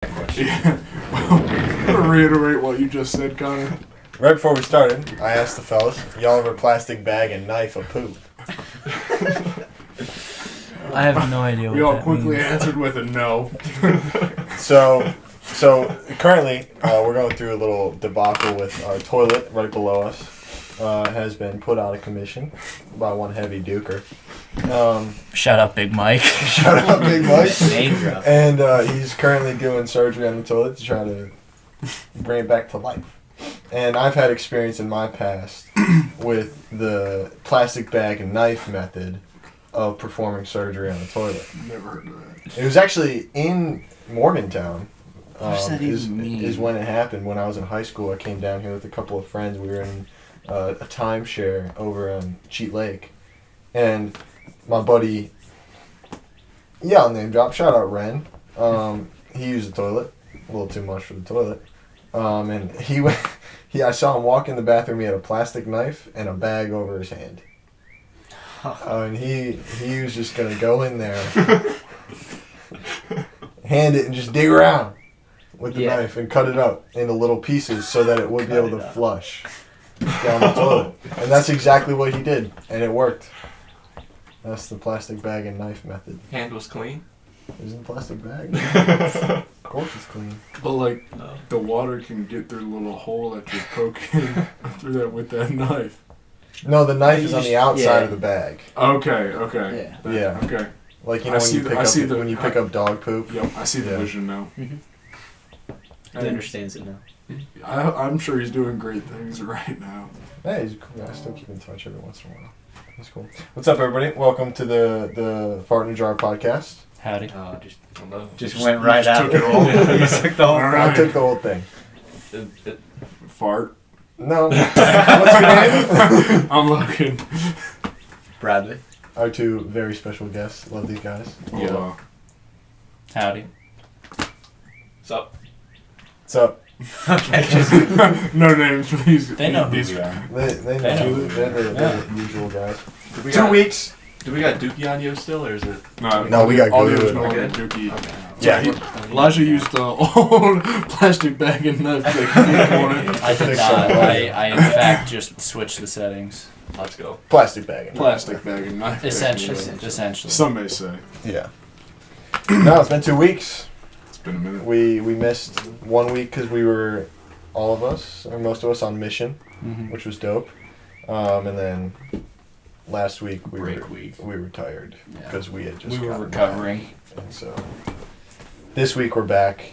Yeah. Well, I'm going to reiterate what you just said, Connor. Right before we started, I asked the fellas, y'all have a plastic bag and knife of poop? I have no idea what We all that quickly means. answered with a no. So currently, we're going through a little debacle with our toilet right below us. Has been put out of commission by one heavy duker. Shout out Big Mike. Shout out Big Mike. Name drop. And he's currently doing surgery on the toilet to try to bring it back to life. And I've had experience in my past with the plastic bag and knife method of performing surgery on the toilet. Never heard of that. It was actually in Morgantown. What does that even mean? Is when it happened. When I was in high school, I came down here with a couple of friends. We were in a timeshare over on Cheat Lake. And my buddy, I'll name drop, shout out Ren. He used the toilet, a little too much for the toilet. And I saw him walk in the bathroom. He had a plastic knife and a bag over his hand. And he was just gonna go in there, hand it, and just dig around with the knife and cut it up into little pieces so that it would be able to flush down the toilet. And that's exactly what he did, and it worked. That's the plastic bag and knife method. Hand was clean? Isn't plastic bag? Of course it's clean. But, like, the water can get through the little hole that you're poking through that with that knife. No, the knife is on the outside of the bag. Okay. Yeah. Okay. Like, you know, when you pick up dog poop. Yep, I see the vision now. Mm-hmm. He understands it now. I'm sure he's doing great things right now. Hey, he's a cool guy. I still keep in touch every once in a while. That's cool. What's up, everybody? Welcome to the Fart in a Jar podcast. Howdy. Just went right out. Took it all. You took the whole I took the whole thing. Fart. No. What's your name? I'm Logan. Bradley. Our two very special guests. Love these guys. Yeah. Howdy. What's up? What's up? Okay. No names, please. They know who we are. They They know. know. They're the usual guys. 2 weeks. Do we got Dookie on you still, or is it? No, we got all the glue. original Okay. Dookie. Okay. Yeah. Elijah used the old plastic bag and knife that he wanted. I did not. I in fact just switched the settings. Let's go. Plastic bag. Plastic bag and knife. Essentially. Some may say. Yeah. No, it's been 2 weeks. It's been a minute. We missed 1 week because we were, all of us, or most of us, on mission, Mm-hmm. which was dope. And then last week we Week. were tired Yeah. because we had just We were gotten recovering. back. And so this week we're back,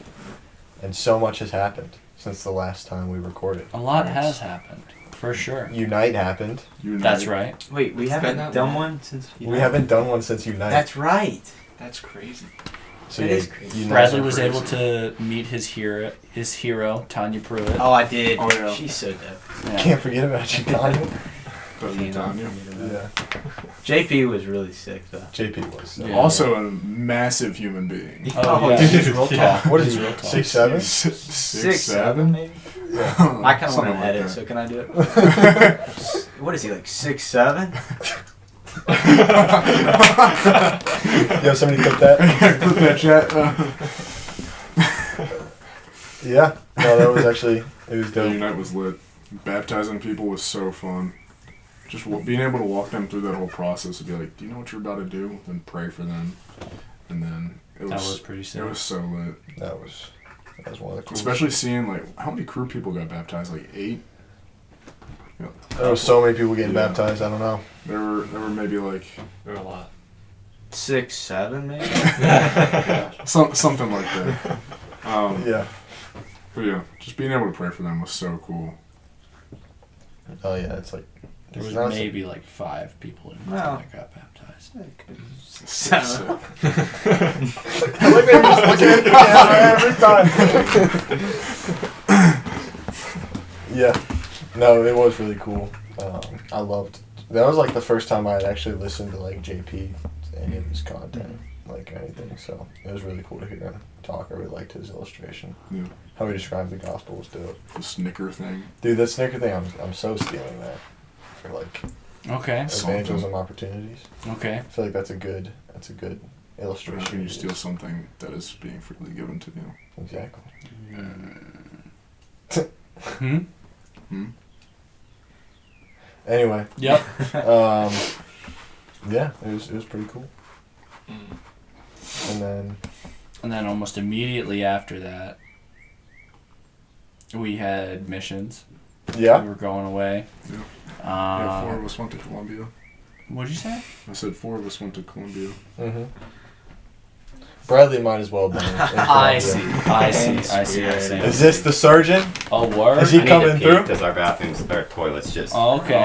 and so much has happened since the last time we recorded. A lot has happened, for sure. Unite happened. That's right. Wait, we It's haven't been that done long. one since. We haven't done one since Unite. That's right. That's crazy. so that yeah, is crazy. Unite Bradley are was crazy. able to meet his hero, Tanya Pruitt. Oh, I did. Oh, yeah. She's so dope. Yeah. Can't forget about you, Tanya. Doesn't Tanya. Yeah. JP was really sick though. JP was. Yeah. Also a massive human being. Oh, yeah. dude. Real Yeah. talk. What is he? Real talk. 6'7"? 6'7"? maybe. I kind of want to Something like edit, that. so can I do it? What is he, like 6'7"? Yo, somebody clip that? Clip that chat. Yeah. No, that was actually, it was The dope. Unite was lit. Baptizing people was so fun. Just being able to walk them through that whole process and be like, do you know what you're about to do? Then pray for them. And then it That was, was pretty sick. it was so lit. That was one of the coolest. Especially seeing, like, how many crew people got baptized? Like 8? Yeah. There was so many people getting Yeah. baptized, I don't know. There were maybe like 6'7", maybe? something like that. Yeah. But yeah, just being able to pray for them was so cool. Oh yeah, it's like There was not- maybe like 5 people in Wow. that got baptized. Sick. I look at just looking at the camera every time. Yeah. No, it was really cool. I loved. That was like the first time I had actually listened to like JP any of his content, like anything. So it was really cool to hear him talk. I really liked his illustration. Yeah. How he described the gospel was dope. The snicker thing. Dude, that snicker thing, I'm so stealing that for like Okay. evangelism opportunities. Okay. I feel like that's a good How illustration. can you it steal is. something that is being freely given to you? Exactly. Hmm? Anyway, Yep. yeah, it was pretty cool. And then And then almost immediately after that, we had missions. yeah, We were going away. Yeah. Yeah, 4 Uh, of us went to Columbia. what'd you say? I said 4 of us went to Columbia. Bradley might as well have been. in I Columbia. see. I see. Is this the surgeon? A word? Is he I need coming to pee through? because our bathrooms, our toilets just. Oh, okay.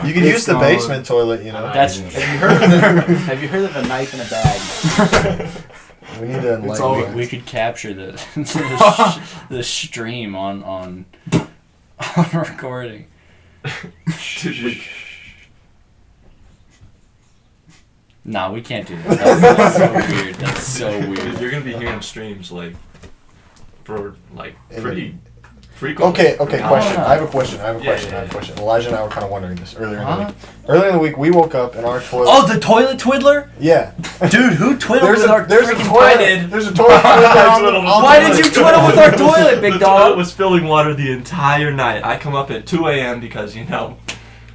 You can use the basement toilet, you know. That's Have you heard of a knife in a bag? We need to It's all- enlighten. we could capture the the stream on recording. Nah, we can't do that. That's so weird. That's so weird. You're gonna be hearing streams like for like In pretty frequently. Okay, Oh, question. no. I have a question. I have a Yeah, question. yeah, I have a yeah. question. Elijah and I were kind of wondering this earlier in the Huh? week. Earlier in the week, we woke up and our toilet. Oh, the toilet twiddler? Yeah. Dude, who twiddled with our there's a freaking toilet. did. There's a toilet. Why did you twiddle with our toilet, big The toilet dog? was filling water the entire night. I come up at 2 a.m. because, you know,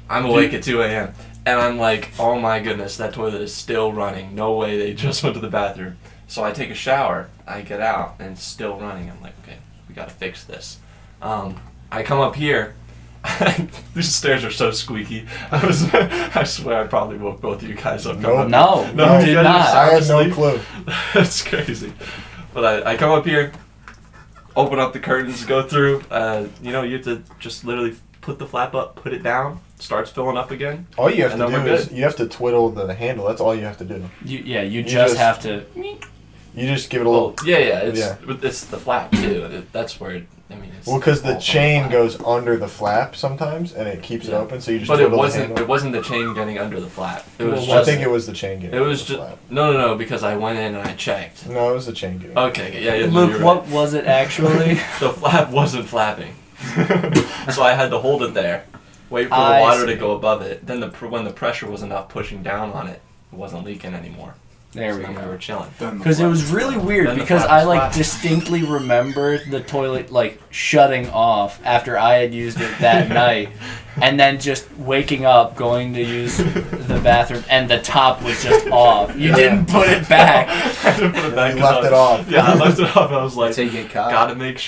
I'm awake at 2 a.m. And I'm like, oh my goodness, that toilet is still running. No way they just went to the bathroom. So I take a shower, I get out, and it's still running. I'm like, okay, we gotta fix this. I come up here. These stairs are so squeaky. I swear I probably woke both of you guys up. Nope. No, No, you did you guys not. are I had no Honestly. clue. That's crazy. But I come up here, open up the curtains, go through. You know, you have to just literally put the flap up, put it down, starts filling up again. All you have And to then do we're is good. you have to twiddle the handle. That's all you have to do. You just just- have to. You just give it a Well, little. yeah, Yeah. it's the flap too. That's where I mean. It's Well, because all the from chain flap. goes under the flap sometimes, and it keeps it Yeah. open. So you just. But it twiddle the wasn't. handle. It wasn't the chain getting under the flap. It was. Well, I just, think it was the chain getting. It was under the just flap. no, because I went in and I checked. No, it was the chain getting. Okay, yeah, Luke, you're what right. was it actually? The flap wasn't flapping, so I had to hold it there, wait for the I water see. to go above it. Then when the pressure was enough pushing down on it, it wasn't leaking anymore. There we So then we go. were chilling. Because it was really weird Then the because flap I was like flapping. distinctly remember the toilet like shutting off after I had used it that night, and then just waking up, going to use the bathroom, and the top was just off. You didn't put it back. I didn't put it back You 'cause left I- it off. Yeah, I left it off. I was like, That's how you get caught. gotta make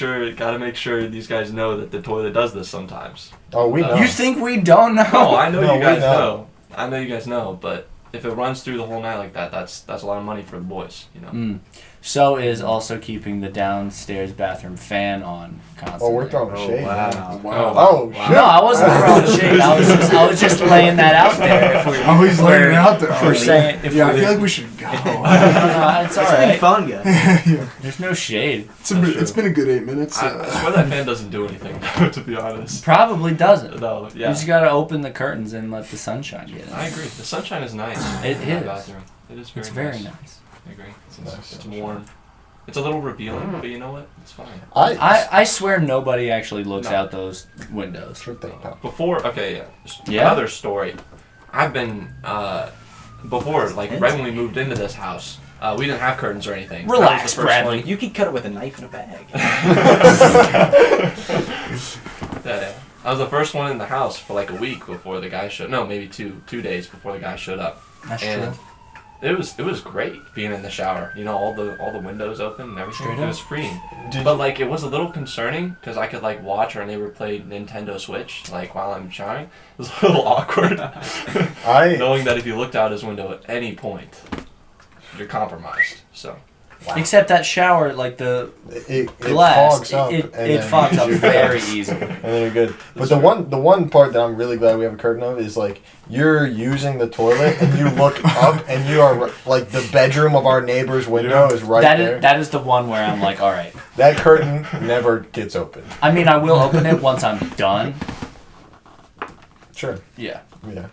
sure these guys know that the toilet does this sometimes. Oh, we know. You think we don't know? No, I know No, you we guys know. know. I know you guys know, but if it runs through the whole night like that, that's a lot of money for the boys, you know. Mm. So is also keeping the downstairs bathroom fan on constantly. Oh, we're throwing shade. wow. Wow. Oh, shit. No, I wasn't throwing shade. I was just laying that out there. If we're, Oh, he's laying it out there. If we're saying, if Yeah, I we're, feel like we should go. no, it's all It's been right. fun, guys. Yeah. There's no shade. It's been a good 8 minutes. I swear that fan doesn't do anything, to be honest. Probably doesn't. No, You yeah. just gotta open the curtains and let the sunshine get in. I agree. The sunshine is nice. It in that is. bathroom. It is very It's very nice. nice. I agree. Nice. It's warm. It's a little revealing, but you know what? It's fine. I swear nobody actually looks No. out those windows. Sure thing, pal. Before, okay, yeah. Yeah? Another story. I've been, before, like, right when we moved into this house, we didn't have curtains or anything. That was Relax, the first Bradley. one. You could cut it with a knife in a bag. Yeah. I was the first one in the house for like a week before the guy showed. No, maybe 2 days before the guy showed up. That's And true. it was great being in the shower. You know, all the windows open and everything. Straight It up. was freeing. Did But like it was a little concerning because I could like watch our neighbor play Nintendo Switch like while I'm showering. It was a little awkward. I Knowing that if you looked out his window at any point, you're compromised. So Except that shower, like the it glass, fogs up. it and then fogs up you're very good. easily. And then you're good. But That's the one part that I'm really glad we have a curtain of is like you're using the toilet and you look up and you are like the bedroom of our neighbor's window is right there. That is the one where I'm like, all right. That curtain never gets open. I mean, I will open it once I'm done. Sure. Yeah, Yeah.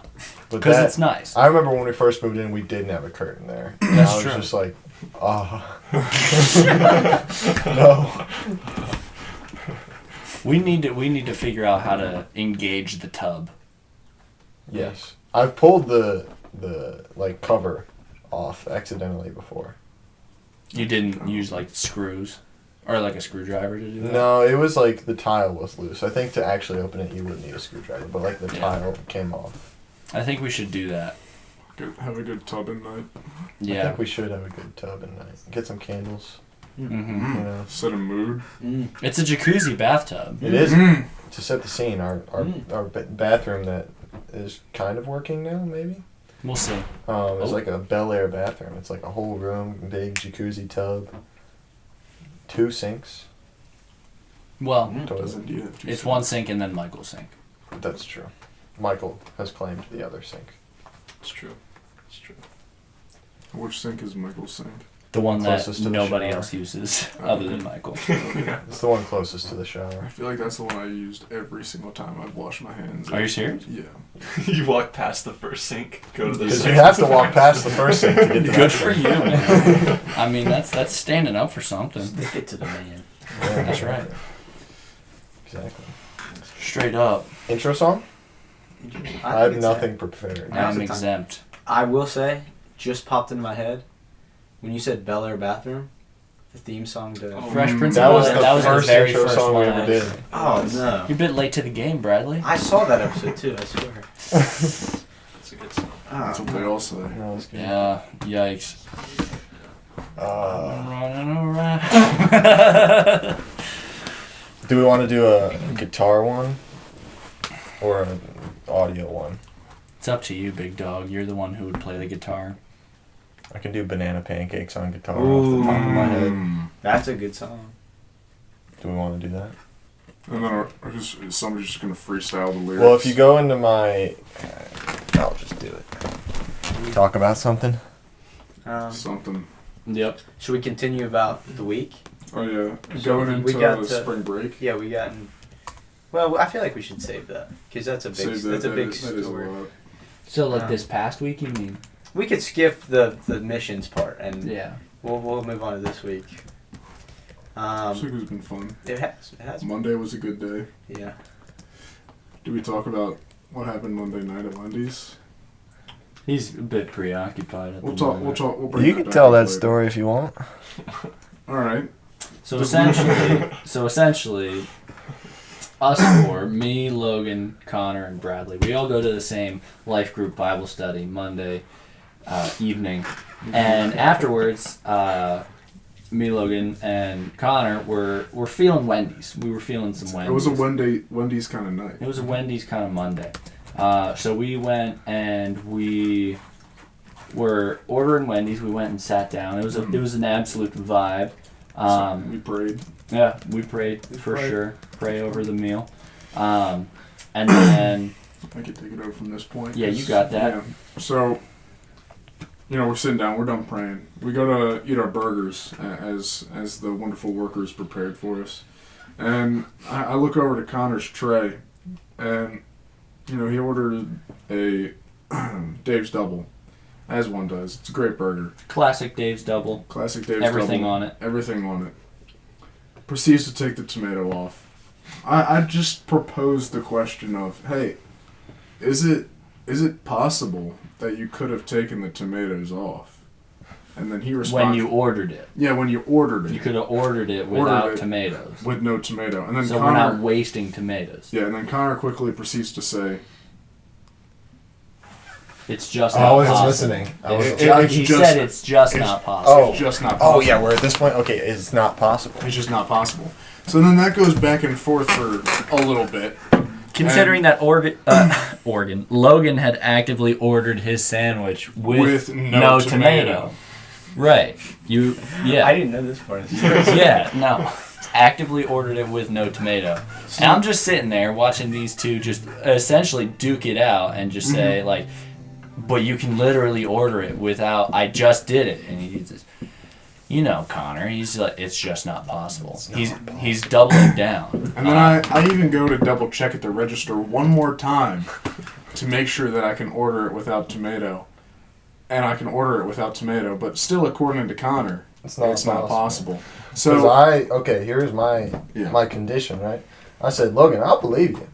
But because that, it's nice. I remember when we first moved in, we didn't have a curtain there. And That's I was true. just like, no. We need to figure out how to engage the tub. Yes. I've pulled the like cover off accidentally before. You didn't use like screws or like a screwdriver to do that? No, it was like the tile was loose. I think to actually open it, you would need a screwdriver, but like the Yeah. tile came off. I think we should do that. Have a good tub at night. I Yeah. think we should have a good tub at night. Get some candles. Mm-hmm. You know. Set a mood. It's a jacuzzi bathtub. It is Mm. to set the scene. Our bathroom that is kind of working now, maybe. We'll see. It's Oh. like a Bel Air bathroom. It's like a whole room, big jacuzzi tub, 2 sinks. Well, Doesn't you have to it's say- one sink and then Michael's sink. That's true. Michael has claimed the other sink. It's true. It's true. Which sink is Michael's sink? The one that Closest to the nobody shower. else uses other than Michael. It's the one closest to the I shower. feel like that's the one I used every single time I've washed my hands. Are you serious? Yeah. You walk past the first sink, go to the Because you second. have to walk past the first sink to get to Good that for sink. you, man. I mean, that's standing up for something. Stick it to the man. Yeah, That's right. Exactly. Straight up. Intro song? I think have it's nothing prepared. Now's I'm the time. exempt. I will say, just popped into my head when you said Bel Air bathroom, the theme song to. Oh, Fresh Prince That of was Bel-Air. the That was first the very intro first song we one. ever did. actually. Oh no! You're a bit late to the game, Bradley. I saw that episode too. I swear. That's a good song. That's what they all say. No, that's good. Yeah. Yikes. Uh, I'm running around. do we want to do a guitar one or an audio one? It's up to you, big dog. You're the one who would play the guitar. I can do banana pancakes on guitar off the top of my head. Mm. That's a good song. Do we want to do that? And then is somebody just gonna freestyle the lyrics? Well, if you go into my... I'll just do it. Talk about something? something. Yep. Should we continue about the week? Oh yeah, So going we into got the to- spring break. Yeah, we got. Well, I feel like we should save that because that's a big. Save that, That's a that big is- that is a story. lot. So like Yeah. this past week, you mean? We could skip the missions part and Yeah. we'll move on to this week. This week has been fun. It has. Monday was a good day. Yeah. Did we talk about what happened Monday night at Wendy's? He's a bit preoccupied at We'll the talk. moment. We'll talk. We'll bring You that can back tell up that later. story if you want. All right. So essentially, us four, me, Logan, Connor, and Bradley, we all go to the same life group Bible study Monday evening, and afterwards, me, Logan, and Connor were feeling Wendy's. We were feeling some Wendy's. It was a Wendy's kind of night. It was a Wendy's kind of Monday. So we went and we were ordering Wendy's. We went and sat down. It was an absolute vibe. We prayed. Yeah, we prayed for prayed. sure. Pray over the meal. And then I could take it over from this point. Yeah, you got that. Yeah. So, we're sitting down. We're done praying. We go to eat our burgers as the wonderful workers prepared for us. And I look over to Connor's tray, and he ordered a Dave's Double, as one does. It's a great burger. classic Dave's Double. Classic Dave's Everything Double. on it. Everything on it. Proceeds to take the tomato off. I just proposed the question of, hey, is it possible that you could have taken the tomatoes off? And then he responded. When you ordered it. Yeah, when you ordered it. You could have ordered it Ordered without it tomatoes. with no tomato. And then So we're Connor, not wasting tomatoes. yeah, and then Connor quickly proceeds to say, It's just I not wasn't possible. listening. I It's wasn't- ju- It's he just- said it's just it's- not possible. it's just not possible. Oh, yeah, we're at this point? Okay, it's not possible. It's just not possible. So then that goes back and forth for a little bit. Considering that Logan had actively ordered his sandwich with no no tomato. Right. Yeah. I didn't know this part. Of the story. Yeah, no. Actively ordered it with no tomato. And I'm just sitting there watching these two just essentially duke it out and just say, like, but you can literally order it without, I just did it. And he's just, Connor, he's like, it's just not possible. He's doubling down. And then I even go to double check at the register one more time to make sure that I can order it without tomato. And I can order it without tomato, but still, according to Connor, It's not possible. Because So, here's my Yeah. my condition, right? I said, Logan, I'll believe you.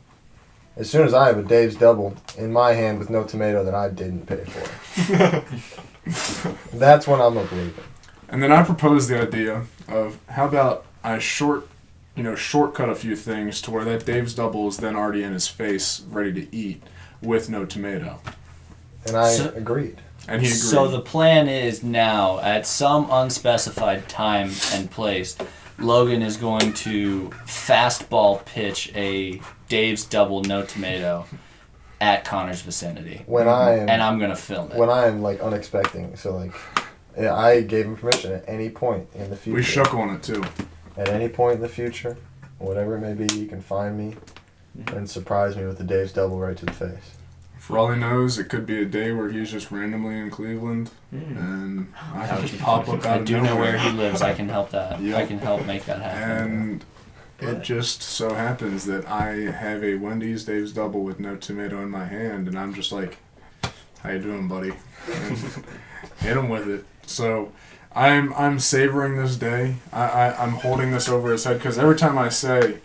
As soon as I have a Dave's Double in my hand with no tomato that I didn't pay for. That's when I'm a believer. And then I proposed the idea of how about I shortcut a few things to where that Dave's Double is then already in his face, ready to eat, with no tomato. And I agreed. And he agreed. So the plan is now, at some unspecified time and place, Logan is going to fastball pitch a Dave's Double no tomato at Connor's vicinity. When I am, and I'm going to film it. When I am like unexpecting, so like, yeah, I gave him permission at any point in the future. We shook on it too. At any point in the future, whatever it may be, you can find me and surprise me with the Dave's Double right to the face. For all he knows, it could be a day where he's just randomly in Cleveland, and I can just pop up out I of do know nowhere. where he lives. I can help that. Yep. I can help make that happen. And it just so happens that I have a Wendy's Dave's Double with no tomato in my hand, and I'm just like, "How you doing, buddy?" And hit him with it. So I'm savoring this day. I'm holding this over his head because every time I say,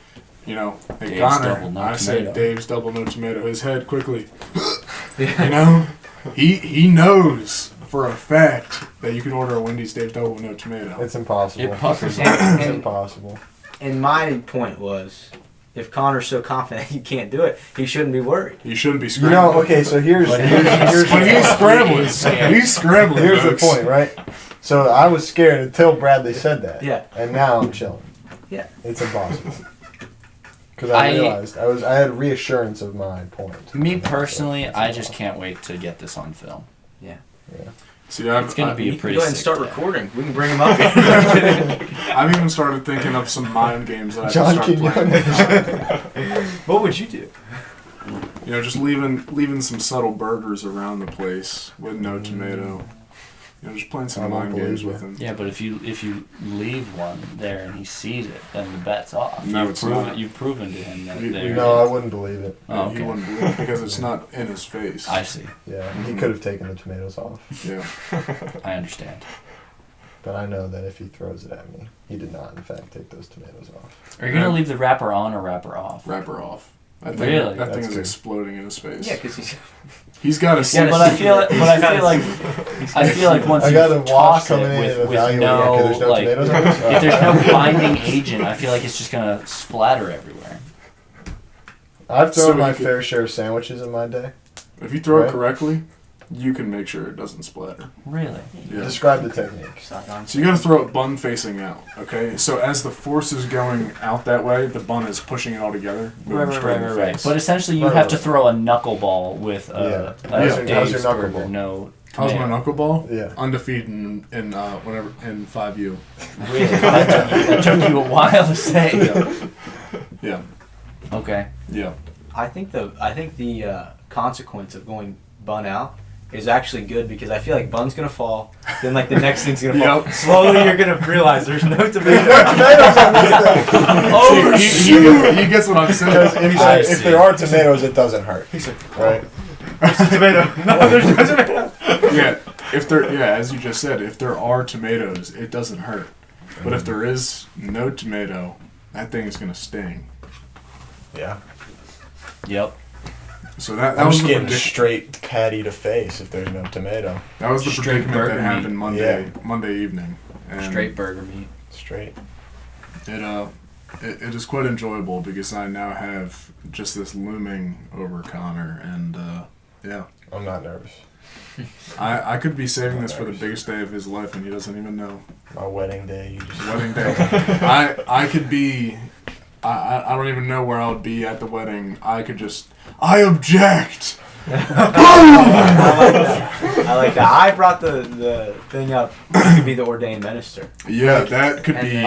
hey Dave's Connor, Double, no I say tomato. Dave's Double no tomato. His head quickly, he knows for a fact that you can order a Wendy's Dave's Double with no tomato. It's impossible. It puckers It's impossible. And my point was, if Connor's so confident he can't do it, he shouldn't be worried. You shouldn't be scrambling. Okay, so here's But he's scrambling. He's scrambling. Here's the folks. point, right? So I was scared until Bradley said that. Yeah. And now I'm chilling. Yeah. It's impossible. Because I realized I had reassurance of my point. Me personally, I just can't wait to get this on film. Yeah. See, It's going to be a You can pretty go ahead and sick start day. recording. We can bring him up here. I've even started thinking of some mind games that I John can start playing. What would you do? Just leaving some subtle burgers around the place with no tomato. Just playing I some won't mind games believe with him. Yeah, but if you leave one there and he sees it, then the bet's off. No, you've it's proven, not. You've proven to him that We- there. No, I it is. wouldn't believe it. Oh, okay. He wouldn't believe it because it's not in his face. I see. Yeah, he could have taken the tomatoes off. Yeah. I understand. But I know that if he throws it at me, he did not, in fact, take those tomatoes off. Are you gonna leave the wrapper on or wrapper off? Wrapper off. That Really? That thing That's is good. exploding in his face. Yeah, because He's got a Yeah, but I feel like once I you got a watch toss coming it in with, and with evaluate no because there's no like, tomatoes on this. if there's no binding agent, I feel like it's just gonna splatter everywhere. I've So thrown my you could- fair share of sandwiches in my day. If you throw Right. it correctly, you can make sure it doesn't splatter. Really? Yeah. Describe the technique. So you got to throw it bun facing out, okay? So as the force is going out that way, the bun is pushing it all together. moving straight in the face. But essentially, you Right, have to right. throw a knuckleball with a How's your Dave's knuckleball? burger, no How's my tomato. knuckleball? Yeah. Undefeated in 5U. Really? That took you a while to say. Yeah. Okay. Yeah. I think the consequence of going bun out is actually good because I feel like bun's gonna fall, then like the next thing's gonna fall. Yep. Slowly you're gonna realize there's no tomato. Tomatoes on this thing. Oh, he gets what I'm Because saying. if there are tomatoes, it doesn't hurt. Right? There's a tomato. No, there's no tomato. Yeah, as you just said, if there are tomatoes, it doesn't hurt. But if there is no tomato, that thing is gonna sting. Yeah. Yep. So that I'm was just the getting prediction. straight patty to face if there's no tomato. That was the straight predicament burger that happened meat. Monday evening. And Straight burger meat. Straight. It is quite enjoyable because I now have just this looming over Connor, and yeah, I'm not nervous. I could be saving this for the biggest day of his life, and he doesn't even know. My wedding day, you just Wedding day. I could be. I don't even know where I would be at the wedding. I object. I like that. I brought the thing up. You could be the ordained minister. Yeah, that could And be. then-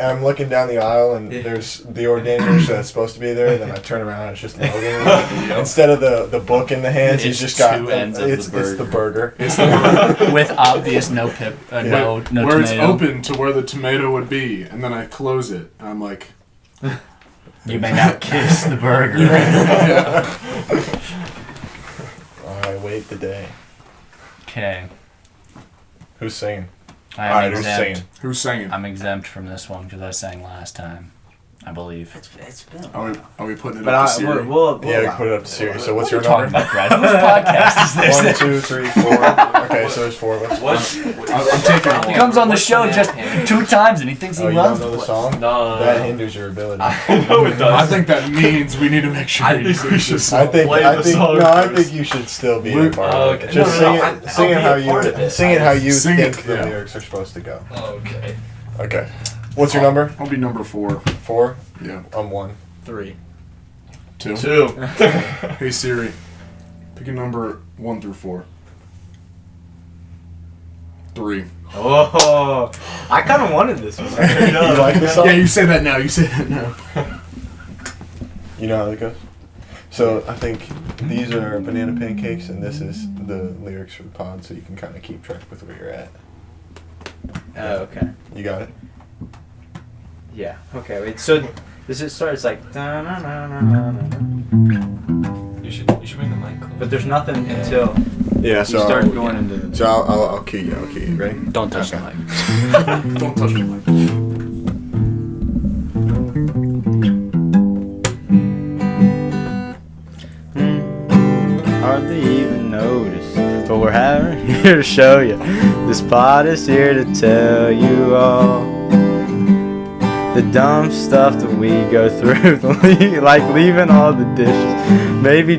I'm looking down the aisle and there's the ordained minister that's supposed to be there. Then I turn around and it's just Logan. Instead of the book in the hands, he's It's just got two ends of the it's the burger. It's the With obvious no no where tomato. it's open to where the tomato would be, and then I close it, and I'm like, You may now kiss the burger. I wait the day. Okay. Who's singing? I Alright, am who's exempt. singing? who's singing? I'm exempt from this one because I sang last time. I believe. It's been. Are we putting it But up to Siri? we'll Yeah, we can put it up to Siri. So what's your Talking number? about Brad. Whose podcast is this? 1, 2, 3, 4. Okay, so there's 4 of us. I'm taking He one. comes on the What's show banana just pancakes? 2 times and he thinks he Oh, you runs don't know the the place. song? No. That hinders your ability. I know it does. I think that means we need to make sure I you think we sing should this I song. think Play I the think song no, I first. think you should still be a part of it. Okay. Just No, sing no, it, I'll sing be it a how part you of it. sing it how you Sing think it, the yeah. lyrics are supposed to go. Okay. Okay. What's your number? I'll be number 4. 4. Yeah. I'm 1. 3. 2. 2. Hey Siri, pick a number 1 through 4. 3. Oh, I kind of wanted this one. You like this song? Yeah, you say that now. You say that now. You know how that goes? So I think these are banana pancakes, and this is the lyrics for the pod, so you can kind of keep track with where you're at. Oh, okay. You got it? Yeah. Okay. Wait. So this it starts like. You should bring the mic close. But there's nothing until Yeah. you So start going into the. So I'll cue you. I'll cue you. Ready? Don't touch Okay. the mic. Don't touch me. Hardly even notice, but we're here to show you. This pod is here to tell you all the dumb stuff that we go through, like leaving all the dishes. Maybe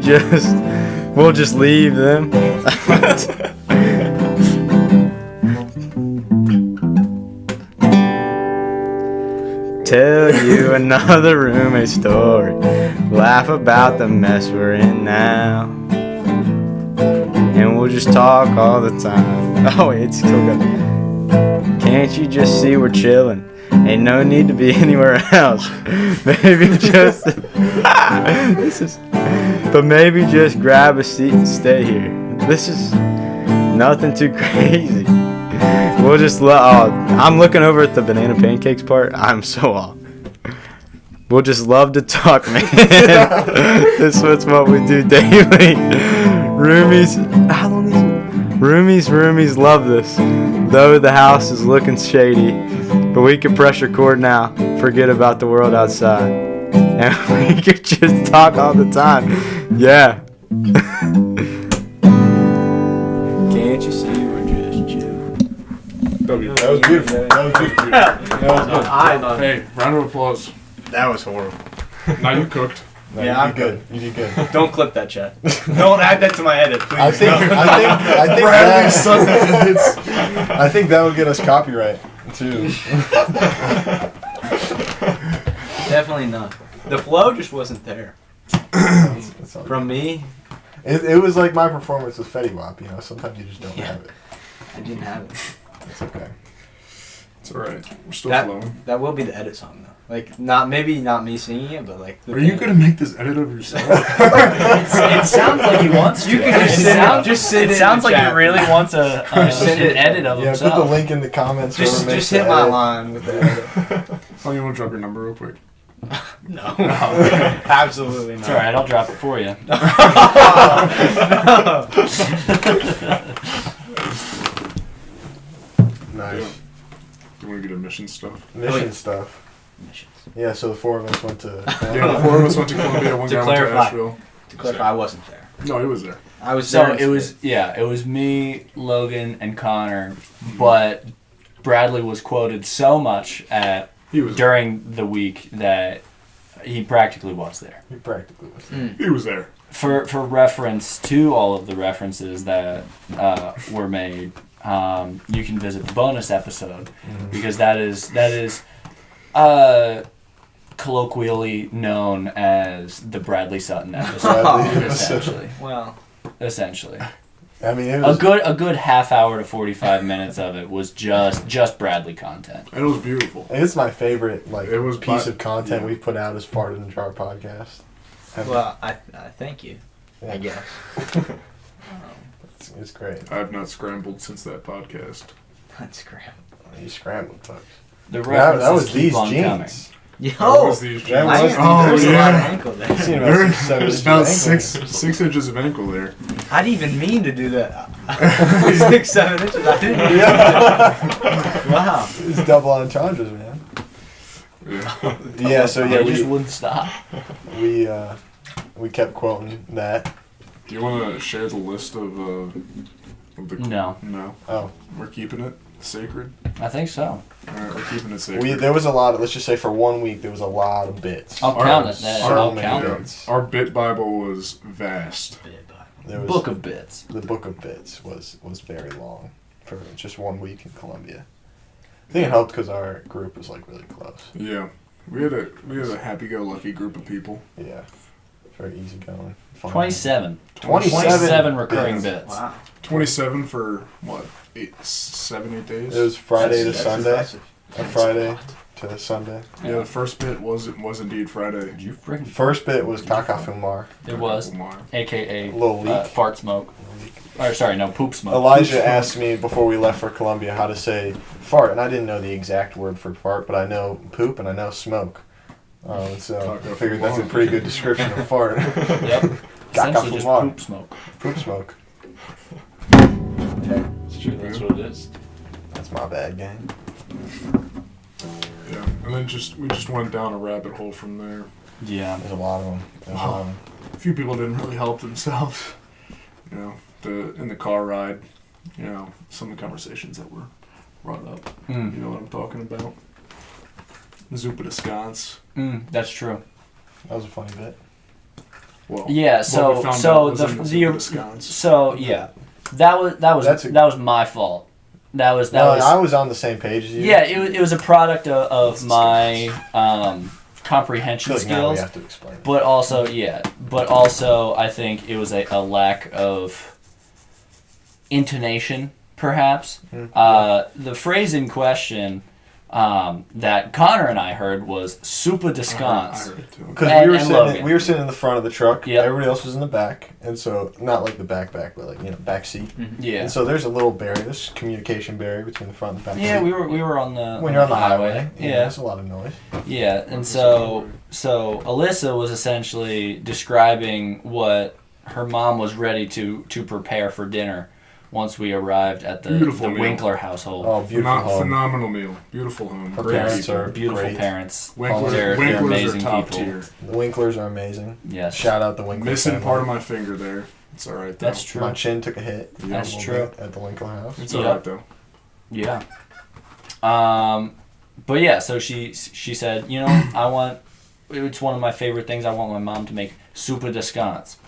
we'll just leave them. Tell you another roommate story. Laugh about the mess we're in now. And we'll just talk all the time. Oh, it's still going. Can't you just see we're chilling? Ain't no need to be anywhere else. Maybe just but maybe just grab a seat and stay here. This is nothing too crazy. We'll just I'm looking over at the banana pancakes part. I'm so off. We'll just love to talk, man. This is what we do daily. Roomies love this. Though the house is looking shady, but we can press record now. Forget about the world outside, and we could just talk all the time. Yeah. Can't you see we're just chill? That was beautiful. That was beautiful. That was good. Hey, round of applause. That was horrible. Now you cooked. No, Yeah, you did good. You did good. Don't clip that, Chad. Don't add that to my edit, please. I think Bradley Sutton edits. I think that would get us copyright too. Definitely not. The flow just wasn't there. It's all From me, It was like my performance with Fetty Wap, you know. Sometimes you just don't Yeah. have it. I didn't have it. It's okay. It's alright. We're still That- flowing. That will be the edit song though. Like maybe not me singing it, but like. Are you gonna make this edit of yourself? It sounds like he wants to. You can just send it It sounds in the like he chat. really wants an edit of Yeah, himself. put the link in the comments. Just whoever makes hit the my edit. line with the edit. Oh, you want to drop your number real quick? No, absolutely It's not. alright, I'll drop it for you. Nice. Do you want to get mission stuff? Mission stuff. Yeah, so the 4 of us went to. Yeah, the 4 of us went to Columbia, one To guy went to clarify. Asheville. To clarify, I wasn't there. No, he was there. I was So there. it was me, Logan, and Connor, but Bradley was quoted so much He was. during the week that he practically was there. He practically was. He was there. For reference to all of the references that were made, you can visit the bonus episode because that is colloquially known as the Bradley Sutton episode. Bradley. Essentially. I mean, it A was. good half hour to 45 minutes of it was just Bradley content. And it was beautiful. It's my favorite It was piece by- of content yeah. we've put out as part of the Jar podcast. Well, I thank you. I guess. It's great. I have not scrambled since that podcast. That's great. You scrambled, folks. The That references was keep these on jeans. coming. Yo, That was these that jeans. was- Oh, there's a lot of yeah. ankle there. I've seen about 6, 7 There's inches about of ankle. 6 inches of ankle there. I didn't even mean to do that. 6, 7 inches. I didn't. Yeah. Wow. It's double entendres, man. Yeah. Yeah, so They yeah, just wouldn't stop. we kept quoting that. Do you want to share the list of the? No. No. Oh, We're keeping it sacred. I think so. All right, we're keeping it sacred. there was a lot of, let's just say for 1 week, there was a lot of bits. I'll count it. Then. So I'll many count it. bits. Our bit Bible was vast. There was, Book of bits. The book of bits was very long for just 1 week in Columbia. I think it helped because our group was like really close. Yeah, we had a happy-go-lucky group of people. Yeah, very easygoing. Fun. 27. 27 recurring bits. bits. Wow. 27 for what? 8 days. It was Friday to That's Sunday. impressive. A Friday to Sunday. Yeah, the first bit was indeed Friday. Did you freaking? First bit was Kakafumar. It was, aka Little leak. fart smoke. Or sorry, no, poop smoke. Elijah asked me before we left for Columbia how to say fart, and I didn't know the exact word for fart, but I know poop and I know smoke. So I figured that's a pretty good description of fart. Yep. Essentially just Kakafumar. poop smoke. Poop smoke. It's true, that's what it is. That's my bad, gang. Yeah, and then we just went down a rabbit hole from there. Yeah. There's a lot of them. A few people didn't really help themselves. You know, in the car ride. You know, some of the conversations that were brought up. You know what I'm talking about? Zupa Descans. That's true. That was a funny bit. Well, Yeah, what so we found so out was the in the Descans. so yeah, that was my fault. That was I was on the same page as you. yeah. It was a product of my I comprehension feel like now we skills, have to explain. but also I think it was a lack of intonation, perhaps. The phrase in question that Connor and I heard was "super I descans." heard it too. Because And we Logan. were sitting in the front of the truck. Yep. Everybody else was in the back, and so not like the back, but like back seat. Yeah, And so there's a little barrier, this communication barrier between the front and the back. yeah. seat. We were on the When you're on the highway, Yeah, there's a lot of noise. yeah. And so Alyssa was essentially describing what her mom was ready to prepare for dinner once we arrived at the Beautiful meal. Winkler household. Oh, beautiful home. Phenomenal meal. Beautiful home. Her Great parents people. are Beautiful great. parents. Winklers, They're Winklers amazing are top people. tier. The Winklers are amazing. Yes, Shout out the Winkler Missing family. part of my finger there. It's all right though. that's true. My chin took a hit. Yeah, That's a little true. bit at the Winkler house. It's Yeah. all right though. Yeah. But yeah, so she said, it's one of my favorite things. I want my mom to make super descants.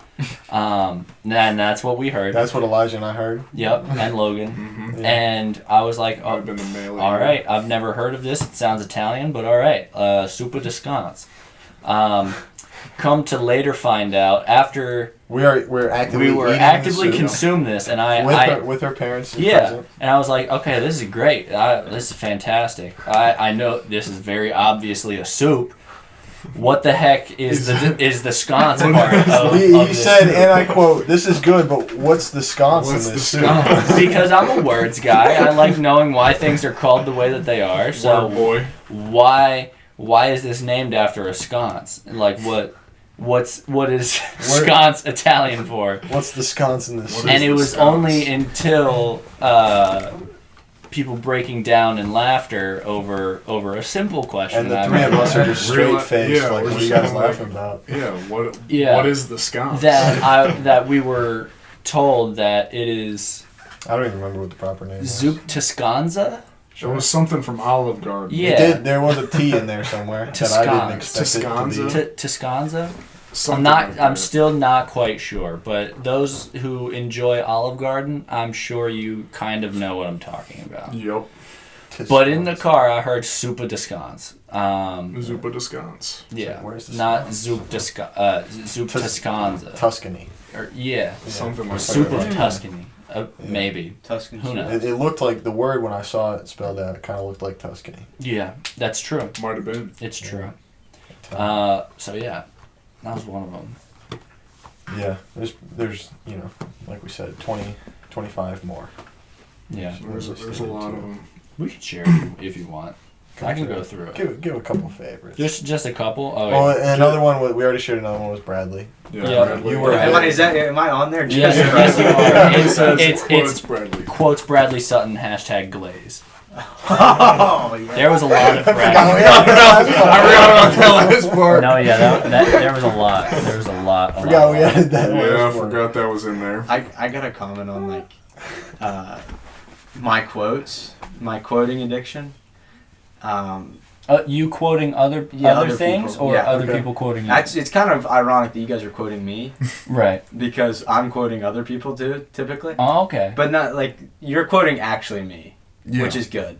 And that's what we heard. That's what Elijah and I heard. Yep, and Logan. Mm-hmm. Yeah. And I was like, I've been the mail. all right, I've never heard of this. It sounds Italian, but all right, super descants. Come to later find out after We're actively we were eating actively the soup consume this, and I with her parents. yeah, present. and I was like, okay, this is great. This is fantastic. I know this is very obviously a soup. What the heck is the sconce part of He this said, soup? and I quote, "This is good, but what's the sconce in What's the this soup?" sconce? Because I'm a words guy. I like knowing why things are called the way that they are. So Word boy. why is this named after a sconce? Like what is sconce Italian for? What's the sconce in this What soup? And is it the was sconce? only until people breaking down in laughter over a simple question. And the that three I of us are heard just straight faced, Yeah, like, we're what are you just guys kinda like- laughing about? Yeah. What is the sconce? that we were told that it is I don't even remember what the proper name is. Zup Toscanza. It was something from Olive Garden. Yeah. There was a T in there somewhere that I didn't expect it to Toscanza? be. Toscanza. Something I'm like that. still not quite sure, but those who enjoy Olive Garden, I'm sure you kind of know what I'm talking about. Yep. But in the car, I heard Super Descans. Zupa Descans. Yeah, where's the not sconce? Zup Toscanza. Tuscany. Or yeah, Something or like Soup that. of Tuscany. Maybe. Tuscan Who soup. knows? It looked like the word when I saw it spelled out. It kind of looked like Tuscany. Yeah, that's true. Might have been. It's true. Yeah. So yeah, that was one of them. Yeah, there's like we said, 20, 25 more. Yeah, There's a lot of them. we could share if you want. I can go through it. Give a couple favorites. Just a couple. Oh, Oh, yeah. and another one we already shared. Another one was Bradley. Yeah. Bradley. You were- Am I on there? Yes, Just- yes, you are. It says It's quotes Bradley. quotes Bradley Sutton #glaze. Oh, yeah. There was a lot of forgot bragging. I forgot about that last part. No, yeah, that there was a lot. There was a lot. Forgot we added that. Yeah, I last one. forgot that was in there. I got a comment on like my quotes, my quoting addiction. You quoting other things people. or Yeah, other okay. people quoting you? It's kind of ironic that you guys are quoting me Right. because I'm quoting other people too, typically. Oh, okay. But not like you're quoting actually me, Yeah. which is good.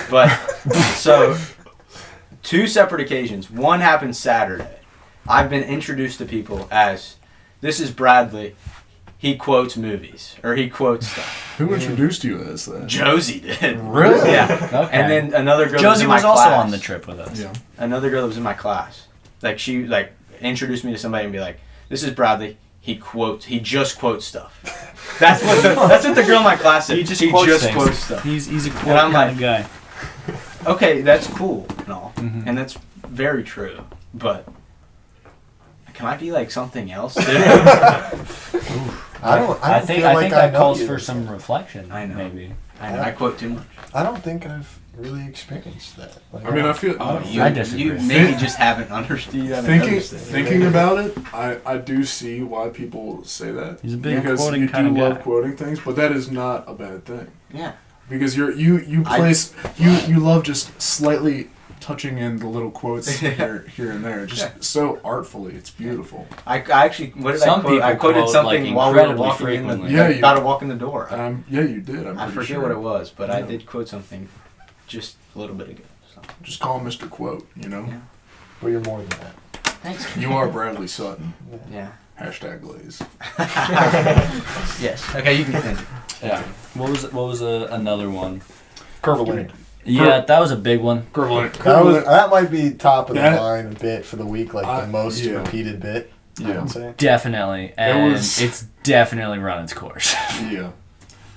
But so 2 separate occasions. One happened Saturday. I've been introduced to people as this is Bradley. He quotes movies or he quotes stuff. Who introduced you as that? Josie did. Really? Yeah. Okay. And then another girl. Josie in my was also class. on the trip with us. Yeah. Another girl that was in my class. Like she like introduced me to somebody and be like, "This is Bradley. He just quotes stuff." That's what the girl in my class said. He just quotes things. quotes stuff. He's a quote And I'm kind like- of guy. Okay, that's cool and all, Mhm. and that's very true. But can I be like something else? Dude? I don't think feel like that know calls you. for some reflection. I know. Maybe. I quote too much. I don't think I've really experienced that. Like, I mean, I feel. I disagree. You maybe just haven't understood. Thinking about it, I do see why people say that. He's a big because quoting you kind do of love guy. quoting things, but that is not a bad thing. Yeah. Because you love just slightly touching in the little quotes here and there, just so artfully. It's beautiful. I actually what did Some I quote? I people quoted quote, something like, while we were incredibly walking in the frequently. Yeah, you- about to walk in the door. Yeah, you did. I forget sure. what it was, but I Yeah. did quote something just a little bit ago. So. Just call him Mr. Quote. You know, Yeah. but you're more than that. Thanks. you are Bradley Sutton. Yeah. #Glaze. Yes. Okay, you can continue. Yeah. What was another one? Curvilinear. Yeah, that was a big one. That might be top of the That- line bit for the week, like the most yeah. repeated bit. I Yeah. would say. Definitely, and was- it's definitely run its course. Yeah.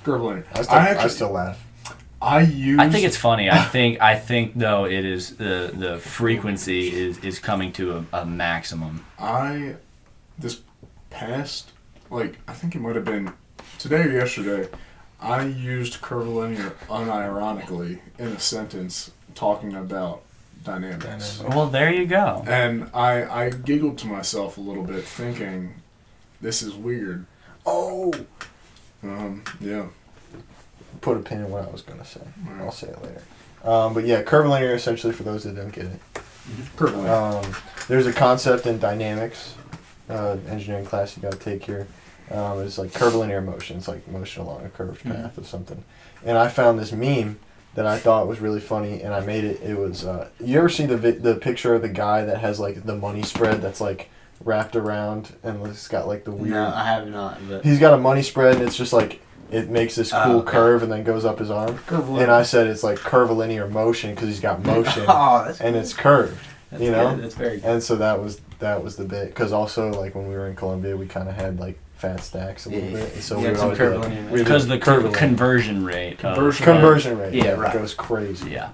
Curvilinear. I still laugh. I think it's funny. I think though it is the frequency is coming to a maximum. This past, I think it might have been today or yesterday, I used curvilinear unironically in a sentence talking about dynamics. Well, there you go. And I giggled to myself a little bit thinking, this is weird. Oh. Yeah. Put a pin in what I was gonna say. I'll say it later. But yeah, curvilinear essentially for those that don't get it. Curvilinear. There's a concept in dynamics, engineering class you got to take here. It's like curvilinear motion. It's like motion along a curved path of something. And I found this meme that I thought was really funny, and I made it. It was you ever see the picture of the guy that has like the money spread that's like wrapped around and it's got like the weird. No, I have not. But He's got a money spread, and it's just like it makes this cool okay. curve and then goes up his arm. And I said it's like curvilinear motion because he's got motion oh, that's and it's curved. that's you know? good. That's very good. And so that was the bit because also like when we were in Columbia we kind of had like fat stacks a little bit, and so You we had would some always be like, curvilinear we would Because do the curvilinear. conversion rate. Conversion rate. Yeah, It right. goes crazy. Yeah,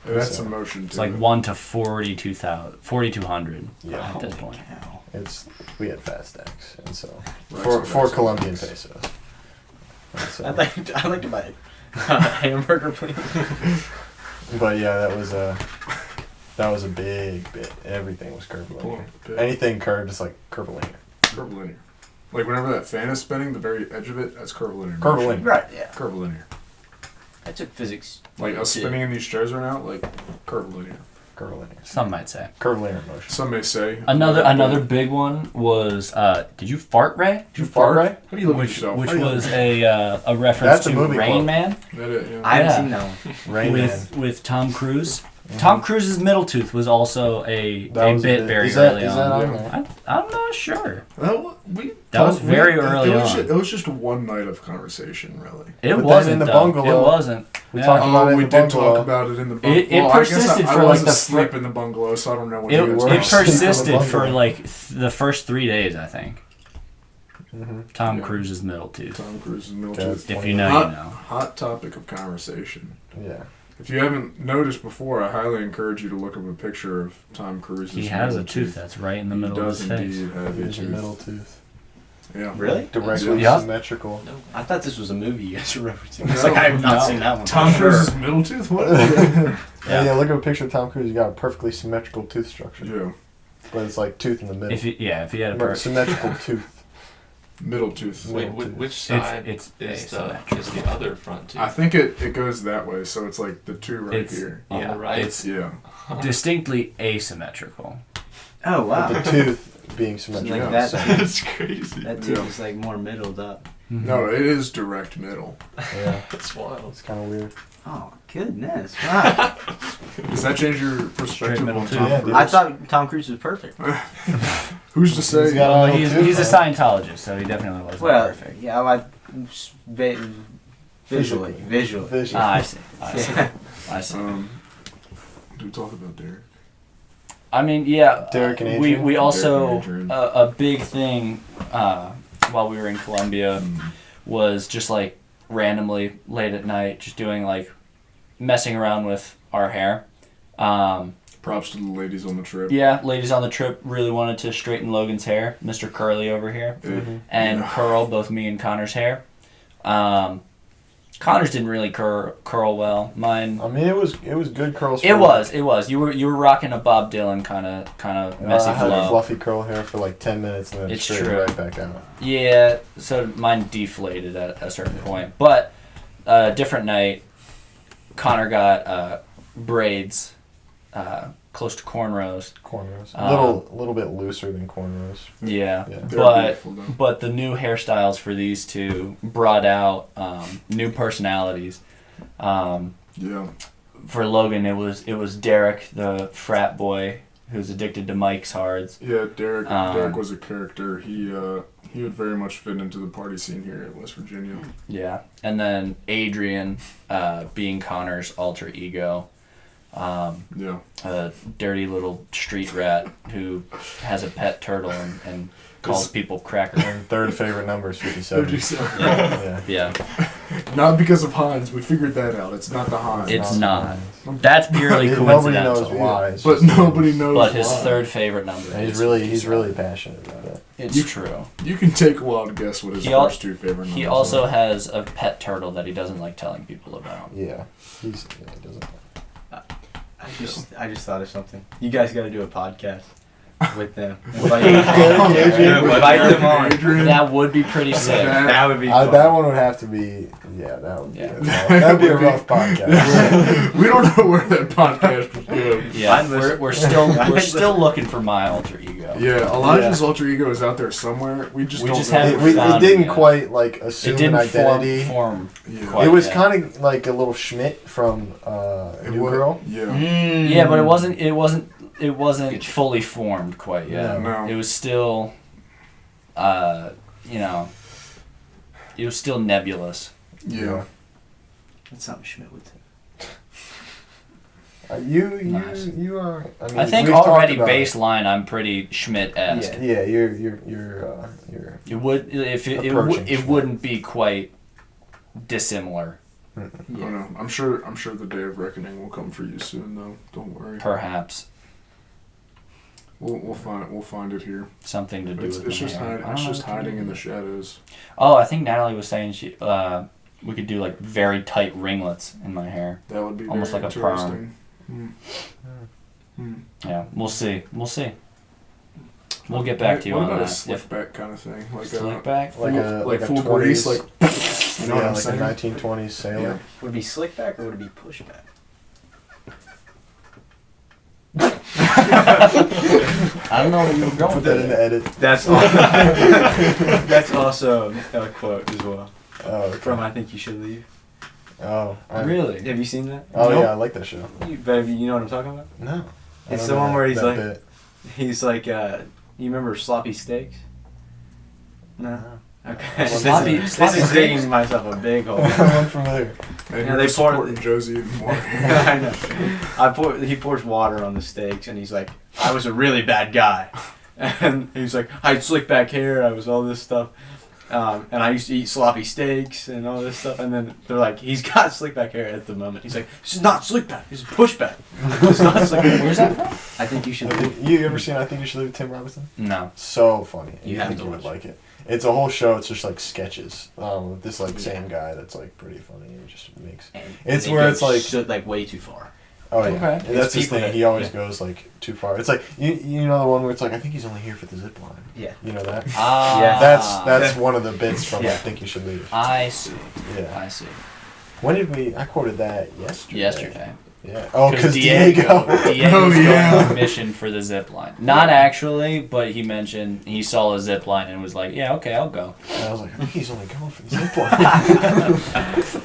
That's So, a motion, too. it's like 1 to 4,200 Yeah. at this point. We had fat stacks, and so Right, for so that's Colombian nice. pesos. And so- I'd like to buy a hamburger, please. but yeah, that was a big bit. Everything was curvilinear. Cool. Anything curved is like curvilinear. Curvilinear. Like whenever that fan is spinning, the very edge of it, that's curvilinear. Curvilinear. motion. Right. Yeah. Curvilinear. I took physics. Like us too. spinning in these chairs right now, like curvilinear. Curvilinear. Some might say. Curvilinear motion. Some may say. Another big one was did you fart, Ray? Did you fart right? How do you live with Which yourself? which How do you was live a reference That's a to movie Rain quote. Man That it, yeah. I haven't Yeah. seen that one. Rain Man. with Tom Cruise. Tom Cruise's middle tooth was also a That was a bit bit- very is that- early is that on. on there? I'm not sure. That was very early it was on. It was just one night of conversation, really. It But then wasn't in the though. bungalow, It wasn't. we Yeah. talked about it in we the did bungalow. talk about it in the bungalow. It persisted for, I like, wasn't the asleep in the bungalow, so I don't know what It, you guys were it were. asleep in the persisted for bungalow. like the first 3 days, I think. Tom Yeah. Cruise's middle tooth. Tom Cruise's middle That's tooth. If you know, hot, you know. Hot topic of conversation. Yeah. If you haven't noticed before, I highly encourage you to look up a picture of Tom Cruise's He has a middle tooth that's right in the He middle of does his face. indeed have a Here's your tooth. middle tooth. Yeah. Really? Directly Yeah. symmetrical. I thought this was a movie you guys were referencing. It's like I have not seen that one. Tom for sure. Cruise's middle tooth? What? Yeah, look at a picture of Tom Cruise. He's got a perfectly symmetrical tooth structure. Yeah. But it's like tooth in the middle. If he had a Remember, symmetrical tooth. Middle tooth. Wait, which side it's is asymmetrical. the other front tooth? I think it goes that way, so it's like the two right It's here. On the right? It's Yeah. distinctly asymmetrical. Oh wow. But the tooth being So symmetrical. like that, That's crazy. that tooth Yeah. is like more middled up. No, it is direct middle. Yeah, That's wild. it's kind of weird. Oh goodness! Wow. Does that change your perspective middle on tooth. Tom Yeah, Cruise? I thought Tom Cruise was perfect. Who's to say? He's got Well, a he's tooth, he's a man. Scientologist, so he definitely wasn't Well, perfect. yeah, visually. Visually. I see. I see. Do we talk about Derek? I mean, yeah. Derek and we Adrian? we also Derek and Adrian. a big thing while we were in Colombia was just like randomly late at night, just doing like messing around with our hair. Props to the ladies on the trip. Yeah, ladies on the trip really wanted to straighten Logan's hair, Mr. Curly over here, and Yeah. curl both me and Connor's hair. Connor's didn't really curl well. Mine. I mean, it was good curls. It was. You were rocking a Bob Dylan kind of messy I had flow. fluffy curl hair for like 10 minutes and then It's straightened true. right back out. Yeah, so mine deflated at a certain point. But a different night, Connor got braids, close to cornrows. Cornrows. A little bit looser than cornrows. Yeah, Yeah. They're beautiful, though. but the new hairstyles for these two brought out new personalities. Yeah. For Logan, it was Derek, the frat boy who's addicted to Mike's Hards. Yeah, Derek. Um, Derek was a character. He would very much fit into the party scene here at West Virginia. Yeah, and then Adrian, being Connor's alter ego. Yeah. A dirty little street rat who has a pet turtle and calls people cracker. And third favorite number is 57. Yeah. Yeah. Yeah, Not because of Heinz. We figured that out. It's not the Heinz. it's not. That's purely Nobody knows coincidental. why. It's But just- nobody knows But his why. third favorite number. And is he's 57. really passionate about it. It's true. You can take a while to guess what his He al- first two favorite numbers He also are. has a pet turtle that he doesn't like telling people about. Yeah. He doesn't. I just thought of something. You guys got to do a podcast with them. Derek and Adrian? Invite them on. Adrian. That would be pretty sick. That would be fun. That one would have to be. Yeah, that would. Yeah. That'd be a rough podcast. We don't know where that podcast was going. Yeah, I'd listen. we're still looking for my alter ego. Yeah, Elijah's alter ego is out there somewhere. We We just just don't know. haven't It found didn't it yet. quite like It assume an didn't identity. form. Yeah. quite It was yet. kind of like a little Schmidt from New Girl. Yeah. Yeah, but it wasn't fully formed quite yet. No. It was still, it was still nebulous. Yeah. That's something Schmidt would say. Nice. You are. I mean, I think we've talked already about it. baseline, I'm pretty Schmidt-esque. Yeah, you're. It would if it Approaching it Schmidt. wouldn't be quite dissimilar, I don't know. I'm sure the day of reckoning will come for you soon, though. Don't worry. perhaps. We'll find it here. Something to do It's with my just hair. hiding. I don't It's know just what to hiding do in the with it. shadows. Oh, I think Natalie was saying we could do like very tight ringlets in my hair. That would be Almost very like a perm. interesting. Yeah, we'll see. We'll get back to you what on about that. a slick back kind of thing, like Slick back. Like like a full grease, 20s, like you know what I'm like saying? a 1920s sailor. Yeah. Would it be slick back or would it be push back? I don't know where you were going Put with that in the edit. That's also a quote as well Oh, okay. from I Think You Should Leave. Oh, Really? Have you seen that? Oh Nope. yeah, I like that show. But you know what I'm talking about? No. I It's don't the know one where that- he's that like- bit. He's like, you remember sloppy steaks? No. Okay. Sloppy- this sloppy is digging steaks? myself a big hole. I'm unfamiliar. And Yeah, you're they just pour- supporting Josie even more. I know. He pours water on the steaks, and he's like, "I was a really bad guy," and he's like, "I had slick back hair. I was all this stuff, and I used to eat sloppy steaks and all this stuff." And then they're like, "He's got slick back hair at the moment." He's like, "This is not slick back. This is push back. It's not slick back." Where's that from? I think you should. You ever seen I Think You Should Leave with Tim Robinson? No. So funny. You I have think to you would watch like it. It's a whole show. It's just like sketches. With this like same guy that's like pretty funny. It just makes. It's where it's like way too far. Oh yeah, Okay. and that's his people thing. that- He always goes like too far. It's like you know the one where it's like I think he's only here for the zip line. Yeah. You know that? Ah. That's one of the bits from I Yeah. Think You Should Leave. I see. Yeah. I see. When did we? I quoted that yesterday. Yesterday. Yeah. Oh, because Diego's Oh, yeah. going on a mission for the zip line. Not actually, but he mentioned he saw a zip line and was like, "Yeah, okay, I'll go." And I was like, I think he's only going for the zip line.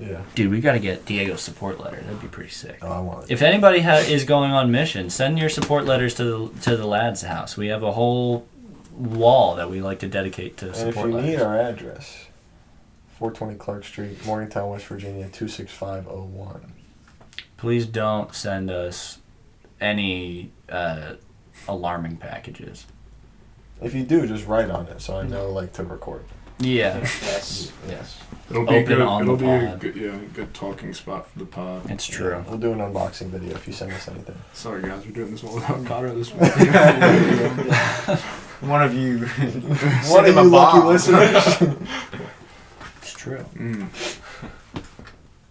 Yeah. Dude, we gotta get Diego's support letter. That'd be pretty sick. Oh, I want it. If anybody is going on mission, send your support letters to the lad's house. We have a whole wall that we like to dedicate to And if support you letters. need our address, 420 Clark Street, Morgantown, West Virginia, 26501. Please don't send us any alarming packages. If you do, just write on it so I know like to record. Yeah. Yes. Yes. It'll be Open good. on It'll the be a pod. good talking spot for the pod. It's true. We'll do an unboxing video if you send us anything. Sorry guys, we're doing this one without Connor this week. One of you. One of you lucky listeners. It's true.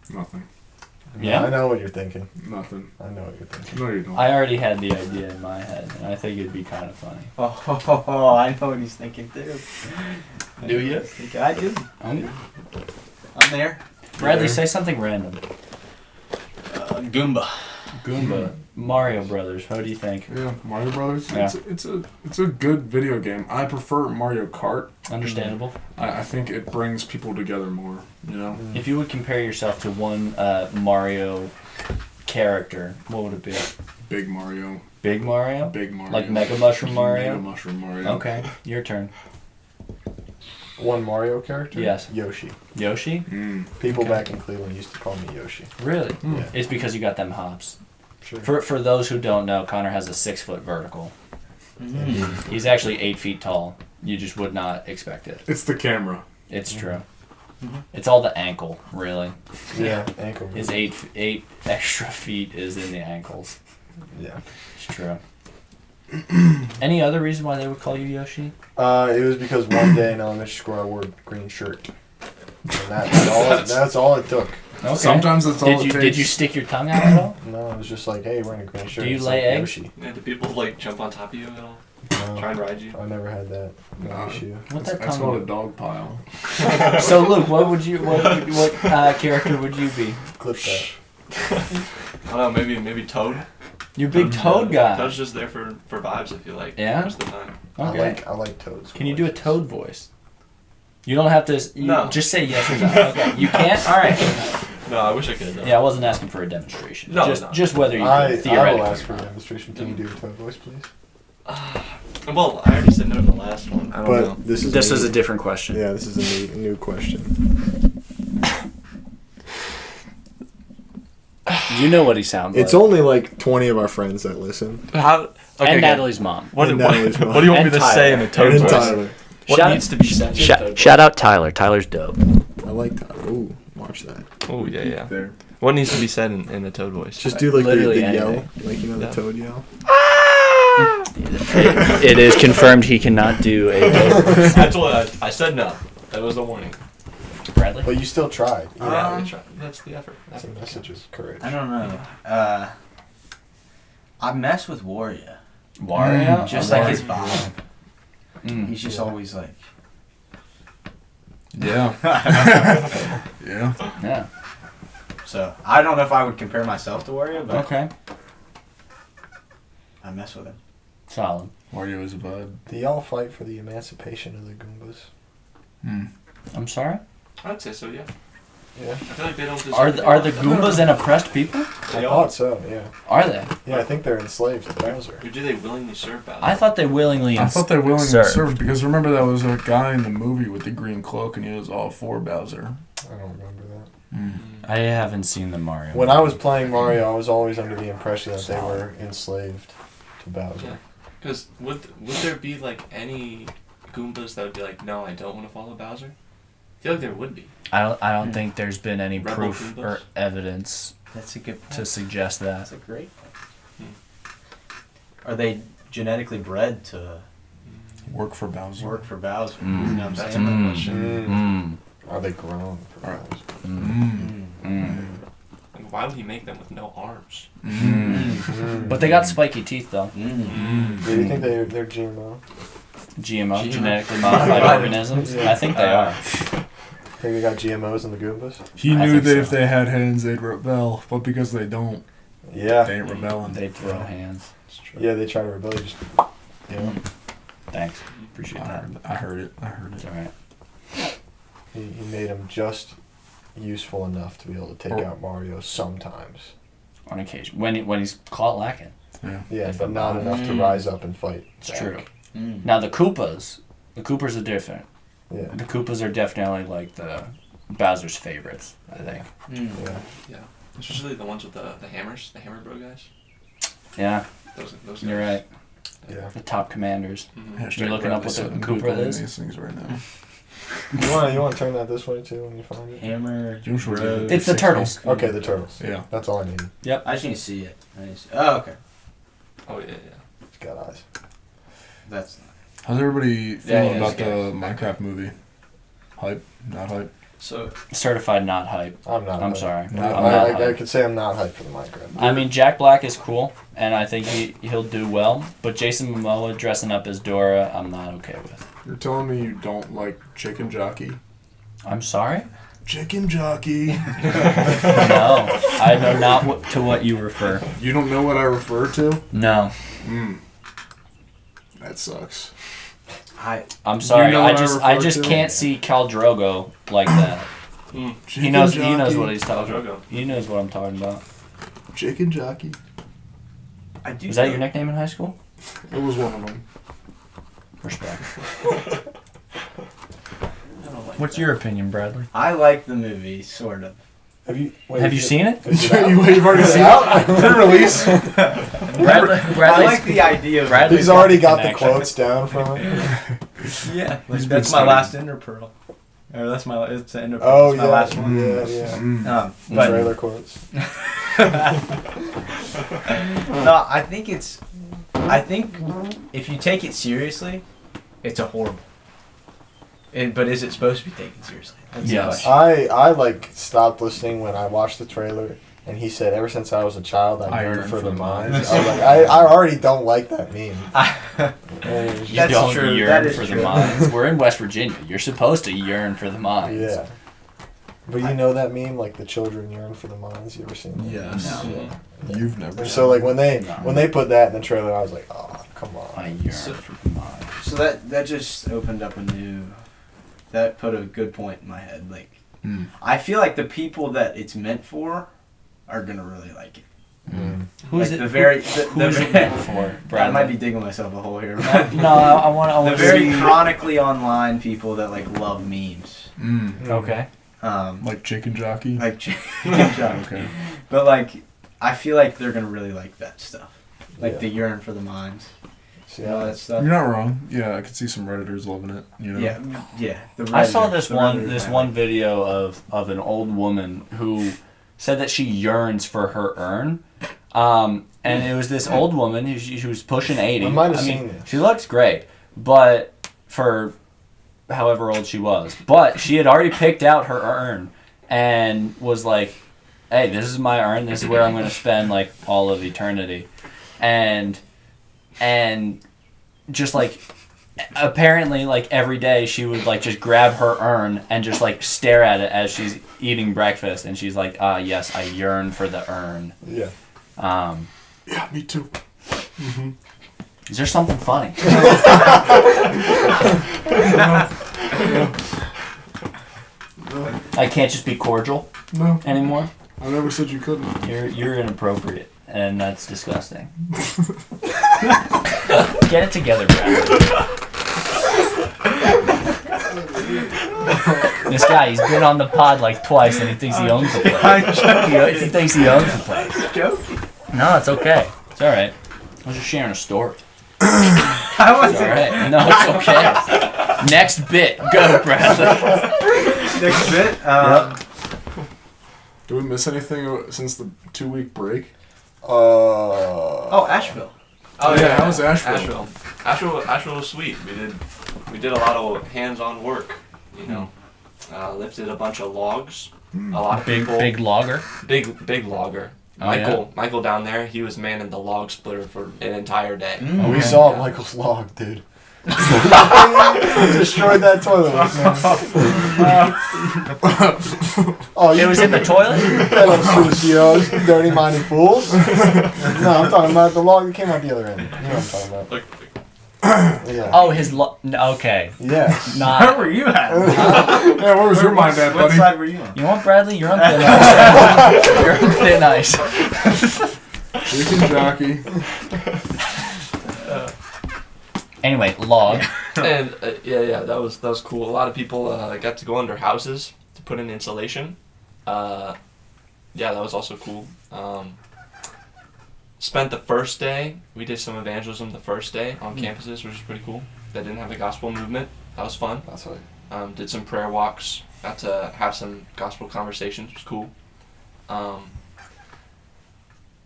Nothing. Yeah? I know what you're thinking. Nothing. I know what you're thinking. No, you don't. I already had the idea in my head, and I think it'd be kind of funny. Oh, I know what he's thinking too. Do you? I do. I'm there. Bradley, say something random. Goomba. Goomba, Mario Brothers. What do you think? Yeah, Mario Brothers. Yeah. It's a good video game. I prefer Mario Kart. Understandable. I think it brings people together more. You know. If you would compare yourself to one Mario character, what would it be? Big Mario. Big Mario? Big Mario. Like Mega Mushroom Mario? Mega Mushroom Mario. Okay, your turn. One Mario character? Yes. Yoshi. Yoshi? People Okay. back in Cleveland used to call me Yoshi. Really? Yeah. It's because you got them hops. Sure. For those who don't know, Connor has a 6-foot vertical. He's actually 8 feet tall. You just would not expect it. It's the camera. It's true. It's all the ankle, really. Yeah, ankle. His 8 extra feet is in the ankles. Yeah. It's true. Any other reason why they would call you Yoshi? It was because one day in elementary school I wore a green shirt. And that's all it took. Okay. Sometimes that's all it takes. Did you stick your tongue out at all? No, it was just like, hey, wearing a green shirt. Do you It's lay like eggs? Yoshi. Yeah, do people like jump on top of you at all? No, Try and ride you? I never had that No. issue. What That's that tongue? called a dog pile. So Luke, what character would you be? Clip that. I don't know, maybe Toad. You're a big Toad guy. Toad's just there for vibes, I feel like. Yeah? Most of the time. Okay. I like Toads. Can you do a Toad voice? You don't have to. No. Just say yes or no. Okay. You can't. All right. No, I wish I could. Though. Yeah, I wasn't asking for a demonstration. No, just no. just whether you I could theoretically. will ask for a demonstration. Can you do a Toad voice, please? Well, I already said no to the last one. I don't know. this is This is a different question. yeah, this is a new question. You know what he sounds like. It's only like 20 of our friends that listen. How? Okay, And Natalie's mom. What, And what, Natalie's mom. what do you want And me to Tyler. say in a Toad And voice? Tyler. What Shout- needs to be said? in a Toad voice? out Tyler. Tyler's dope. I like Tyler. Ooh, watch that. Oh yeah, yeah. There. What needs to be said in a Toad voice? Just do like the Literally yell. anything. Like, you know, the Yeah. Toad yell. It is confirmed he cannot do a Toad voice. I said no. That was the warning. Bradley? But you still tried. Yeah, we tried. That's the effort. That's a message of courage. I don't know. I mess with Wario. Wario? Just Oh, like Wario. his vibe. Mm. He's just always like. Yeah. Yeah. Yeah. So I don't know if I would compare myself to Wario, but Okay. I mess with him. Solid. Mario is a vibe. Do y'all fight for the emancipation of the Goombas? I'm sorry? I'd say so. Yeah. Yeah. I feel like they don't. deserve Are to are be. the Goombas an oppressed people? I They are. thought so, yeah. Are they? Yeah, I think they're enslaved to Bowser. Or do they willingly serve Bowser? I thought they willingly I thought they willingly served. served because remember that was a guy in the movie with the green cloak and he was all for Bowser. I don't remember that. I haven't seen the Mario. When I was playing Mario, I was always under the impression that they were enslaved to Bowser. Yeah. Because would there be like any Goombas that would be like, no, I don't want to follow Bowser? I feel like there would be. I don't think there's been any Rebel proof Goombas? or evidence That's a good point. to suggest that. That's a great point. Are they genetically bred to? Work for Bowser. Work for Bowser. Mm. You know what I'm That's saying? a good question. Are they grown? For Alright. Bowser? Like, why would he make them with no arms? But they got spiky teeth though. Do you think they're GMO? GMO, genetically modified organisms. I think they are. Think they got GMOs in the Goombas? He I knew think that so. if they had hands, they'd rebel, but because they don't, Yeah. they ain't rebelling. They throw hands. Yeah, they try to rebel. Just, Thanks. Appreciate that. I heard it. It's alright. he made them just useful enough to be able to take Or- out Mario sometimes. On occasion. When he's caught lacking. Yeah, If but I'm not not- enough to rise up and fight. It's back. true. Now the Koopas are different. Yeah. The Koopas are definitely like the Bowser's favorites, I think. Yeah. Especially the ones with the hammers, the Hammer Bro guys. Yeah, Those guys. you're right. Yeah. The top commanders. Mhm. You're looking up what the Koopa is? These things right now. You want to turn that this way too when you find it? Hammer. It's the turtles. Okay, the turtles. Yeah. That's all I need. I just need to see it. Oh, okay. Oh yeah. It's got eyes. That's How's everybody feeling yeah, about the it's Minecraft movie? Hype? Not hype? So Certified not hype. I'm not. I'm hyped. sorry. No, I'm not I hyped. could say I'm not hyped for the Minecraft. I mean, Jack Black is cool, and I think he'll do well. But Jason Momoa dressing up as Dora, I'm not okay with. You're telling me you don't like Chicken Jockey? I'm sorry? Chicken Jockey. No, I know not to what you refer. You don't know what I refer to? No, That sucks. I'm sorry. know I what I just refer to? can't see Khal Drogo like that. He knows what he's Khal talking Drogo. about. He knows what I'm talking about. Chicken Jockey. I do. Was that your nickname in high school? It was one of them. Respect. I don't like What's that. your opinion, Bradley? I like the movie, sort of. Have you? Have you seen it? Is it out? You've already seen it? Pre-release? I like the idea of Bradley's He's already got the connection. quotes down from it. Yeah, He's been that's my studying. last Ender Pearl. Or that's my it's the Ender Pearl. Oh It's yeah, my last one. yeah, yeah. But Trailer quotes. no, I think if you take it seriously, it's a horrible. But is it supposed to be taken seriously? That's the Yes. question. I like stopped listening when I watched the trailer, and he said, "Ever since I was a child, I yearned for the mines." I was like, I already don't like that meme. And it was You That's don't true. yearn That is for the true. mines. We're in West Virginia. You're supposed to yearn for the mines. yeah. But you know that meme, like the children yearn for the mines. You ever seen that? Yes. No. Yeah. You've never And so like when they No. put that in the trailer, I was like, oh come I on. yearn So- for the mines. So that just opened up a new. That put a good point in my head. Like, Mm. I feel like the people that it's meant for are gonna really like it. Who's Like it? the very Who the is it very- meant for? I Bradley? might be digging myself a hole here. No, I want The to very see. chronically online people that like love memes. Okay. Like Chicken Jockey? Like Chicken Jockey. Okay. But like, I feel like they're gonna really like that stuff. Like Yeah. the yearn for the mines. See, You know that stuff. You're not wrong. Yeah, I could see some Redditors loving it. You know? Yeah, yeah. The I saw Redditors- this the one Redditors one like video of an old woman who said that she yearns for her urn. And it was this old woman who she was pushing 80. I might have mean, seen this. she looks great, but for however old she was. But she had already picked out her urn and was like, hey, this is my urn. This is where I'm going to spend like all of eternity. And just like apparently like every day she would like just grab her urn and just like stare at it as she's eating breakfast, and she's like, yes, I yearn for the urn. Yeah. Yeah, me too. Is there something funny? I can't just be cordial No, anymore. I never said you couldn't. You're inappropriate, and that's disgusting. Get it together, Brad. This guy, he's been on the pod like twice, and he thinks he owns the place. He thinks he owns the place. joking. No, it's okay. It's all right. I was just sharing a story. I It's wasn't. all right. No, it's okay. Next bit, go, Bradley. Next bit. Do we miss anything since the 2-week break? Oh, Asheville. Oh, yeah, how was Asheville? Asheville was sweet. We did a lot of hands-on work. You know, lifted a bunch of logs. A lot of people. Big logger. Big logger. Oh, Michael down there, he was manning the log splitter for an entire day. We saw Michael's log, dude. Destroyed that toilet, man. It was in the toilet? Those dirty-minded fools. No, I'm talking about the log that came out the other end. You know what I'm talking about. Like, Yeah. Oh, his okay. Yeah. Where Not. were you at? Yeah, where was your mind at, What buddy? side were you on? You know what, Bradley? You're on thin ice. You're on thin ice. Chicken jockey. Anyway, log. and that was cool. A lot of people got to go under houses to put in insulation. That was also cool. Spent the first day, we did some evangelism the first day on campuses, which was pretty cool. That didn't have a gospel movement. That was fun. That's right. Did some prayer walks. Got to have some gospel conversations. It was cool.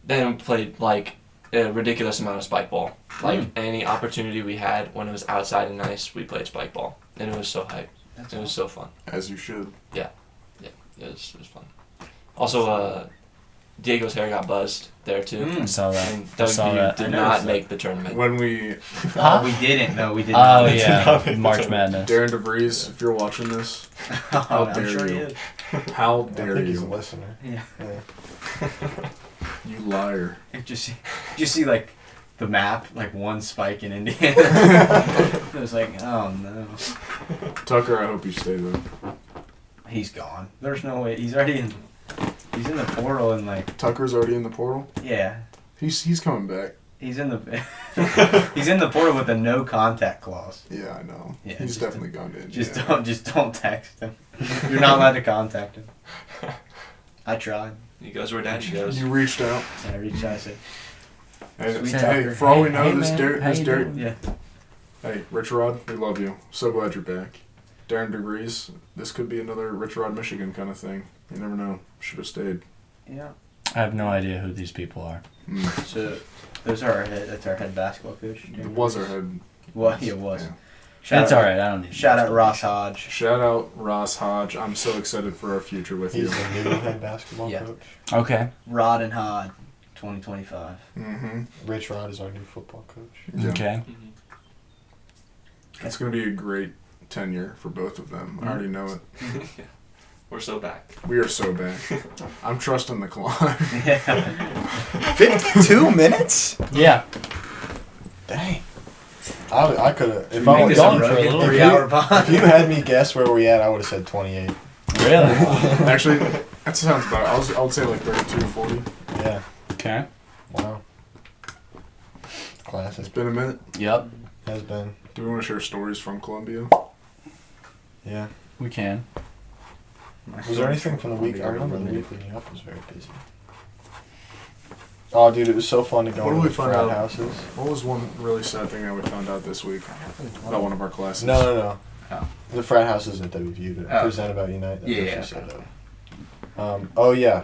Then we played like a ridiculous amount of spike ball. Like any opportunity we had when it was outside and nice, we played spike ball, and it was so hype. It was so fun. As you should. It was fun. Also, Diego's hair got buzzed there too. I saw that. And I saw that. did I not noticed that. make the tournament. When we, Huh? We didn't. No, we didn't. Oh, yeah. March Madness. Darren DeVries, if you're watching this, how I'm dare sure you? he is. How I dare think he's a you? listener. Yeah. You liar. Did you see like the map, like one spike in Indiana? It was like, oh no. Tucker, I hope you stay there. He's gone. There's no way. He's in the portal and like, Tucker's already in the portal? yeah. He's coming back. He's in the he's in the portal with a no contact clause. Yeah, I know. Yeah, He's just definitely gone to Just Indiana. don't text him. You're not allowed to contact him. I tried. He goes where Daddy goes. You reached out. And I reached out and said, Hey, Sweet hey, Tucker. for all we know, Hey, this man. Derek, How this you Derek. doing? yeah. Hey, Rich Rod, we love you. So glad you're back. Darren DeVries, this could be another Rich Rod, Michigan kind of thing. You never know. Should have stayed. Yeah. I have no idea who these people are. So that's our head basketball coach. It was our head. Well, he was. Yeah. That's all right. I don't need. Shout out Ross Hodge. Shout out Ross Hodge. I'm so excited for our future with you. He's the new head basketball Yeah. coach. Okay. Rod and Hod, 2025. Mm-hmm. Rich Rod is our new football coach. Yeah. Okay. It's going to be a great tenure for both of them. I already know it. We're so back. We are so back. I'm trusting the climb. Yeah. 52 minutes? Yeah. Dang. I could have. If Make I this was a rugged if 3-hour you, pod. if you had me guess where we at, I would have said 28. Really? Actually, that sounds about. I would say like 32 to 40. Yeah. Okay. Wow. Classic. It's been a minute. Yep. Has been. Do we want to share stories from Columbia? Yeah. We can. Was there anything from the week? I remember the week leading up was very busy. Oh, dude, it was so fun to go What to did the we find frat out? houses. What was one really sad thing that we found out this week about one of our classes? No. Oh. The frat houses at WVU to Oh. present about Unite. That's Yeah, what yeah, she said, oh, yeah.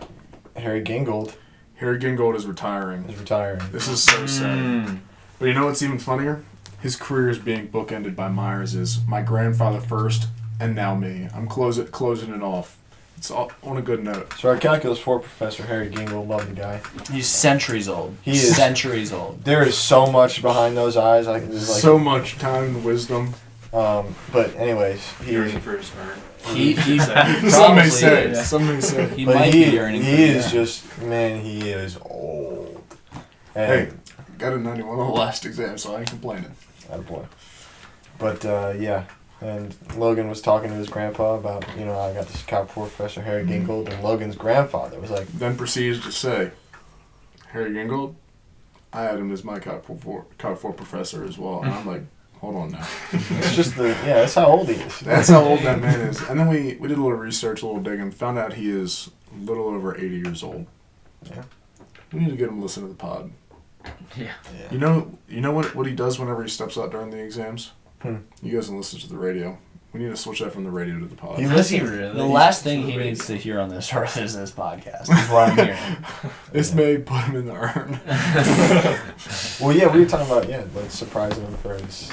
Harry Gingold Harry Gingold is retiring. is retiring. This is so sad. But you know what's even funnier? His career is being bookended by Myers. Is my grandfather first, and now me. I'm closing it off. It's all on a good note. So our Calculus 4 professor, Harry Gingold, love the guy. He's centuries old. He is. Centuries old. There is so much behind those eyes. I can just like. So much time and wisdom. But anyways, Yearning for his urn. He's Some may say. is. Some may say. He but might he, be yearning for he it, is yeah. just man. He is old. Hey, And, got a 91 on the last exam, so I ain't complaining. attaboy. But yeah, and Logan was talking to his grandpa about I got this Calc 4 professor Harry Gingold, and Logan's grandfather was like, Then proceeds to say, Harry Gingold, I had him as my Calc 4 professor as well. And I'm like, hold on now. it's just that's how old he is. That's how old that man is. And then we did a little research, a little digging, found out he is a little over 80 years old. Yeah. We need to get him to listen to the pod. Yeah. Yeah. You know what he does whenever he steps out during the exams? He goes and listens to the radio. We need to switch that from the radio to the pod. He Does he listens. really? The last thing he needs to hear on this earth is this podcast. Is what I'm hearing. This may put him in the urn. Well, yeah, we were talking about like surprising him for his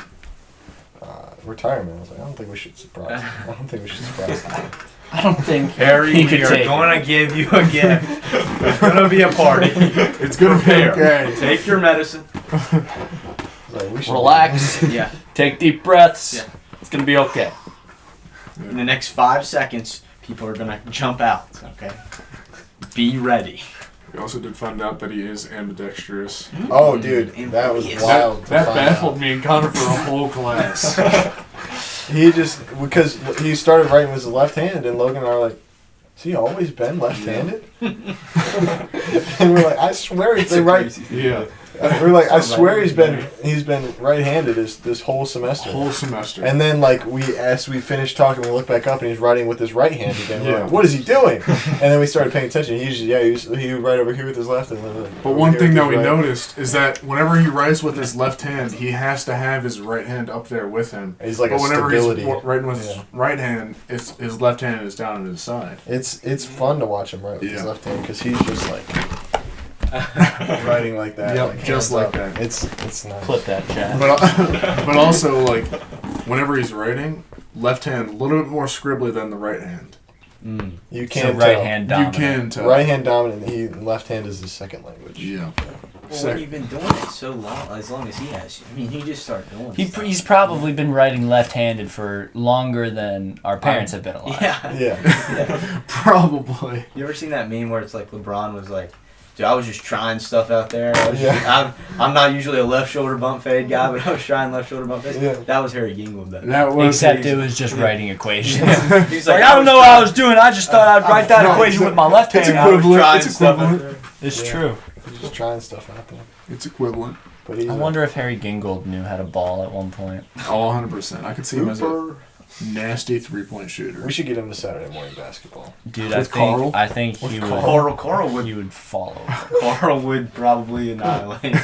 retirement. I was like, I don't think we should surprise him. I don't think we should surprise him. I don't think Harry, he we could are take going to give you a gift. There's going to be a party. It's gonna be okay. Take your medicine. Like, we should Relax. Yeah. Take deep breaths. Yeah. It's gonna be okay. In the next 5 seconds, people are going to jump out, okay? Be ready. We also did find out that he is ambidextrous. Oh, dude, that was wild. to That find baffled out. me and Connor for a whole class. He just because he started writing with his left hand, and Logan and I are like, "Has he always been left-handed?" And we're like, "I swear he's been right." Yeah. We're like, "I swear he's been right-handed this whole semester." Whole semester. And then, like, as we finished talking, we looked back up and he's writing with his right hand again. We're Yeah. like, what is he doing? And then we started paying attention. He would write over here with his left and then But one thing that we noticed is that whenever he writes with his left hand, he has to have his right hand up there with him. He's like but a whenever stability. he's writing with his Yeah. right hand, his left hand is down at his side. It's fun to watch him write with his Yeah. left hand because he's just like writing like that. Yep, like, just hands like up. that. It's nice. Clip that, chat. But also, like, whenever he's writing, left hand a little bit more scribbly than the right hand. You So can't right tell. hand You dominant. can tell. Right hand dominant. Left hand is his second language. Yeah. Well, when you've been doing it so long, as long as he has, I mean, you just start doing stuff. He's probably been writing left-handed for longer than our parents have been alive. Yeah. Yeah. Probably. You ever seen that meme where it's like LeBron was like, dude, I was just trying stuff out there. Yeah. I'm not usually a left shoulder bump fade guy, but I was trying left shoulder bump fade. Yeah. That was Harry Gingold. That was Except it was just writing equations. He's Like, I don't know what I was doing. I just thought I'd write that No, equation with my left hand. it's I was equivalent. trying It's stuff out equivalent. there. It's Yeah. true. He's just trying stuff out there. It's equivalent. But he's I wonder if Harry Gingold knew how to ball at one point. Oh, 100%. I could see him as a nasty three-point shooter. We should get him to Saturday morning basketball. Dude, With Carl? I think he would. Carl would He would follow. Carl would probably annihilate.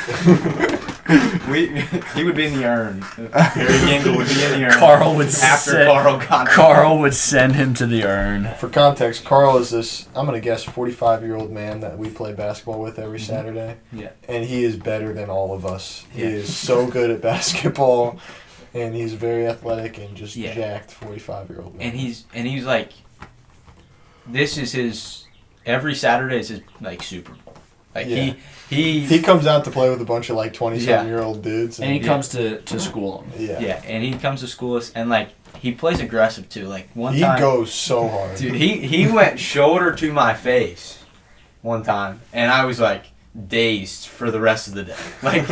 He would be in the urn. Harry Gingold would be in the urn. Carl would after send, Carl got Carl would send him to the urn. For context, Carl is this, I'm going to guess, 45-year-old man that we play basketball with every Saturday. Yeah. And he is better than all of us. He Yeah. is so good at basketball, and he's very athletic and just Yeah. jacked 45-year-old man. And he's like, this is his, every Saturday is his like Super Bowl. Like Yeah. he comes out to play with a bunch of like 27-year-old dudes. And he comes to school him. yeah. yeah, and he comes to school and like he plays aggressive too. Like one He time, goes so hard. dude, he went shoulder to my face one time, and I was like dazed for the rest of the day. Like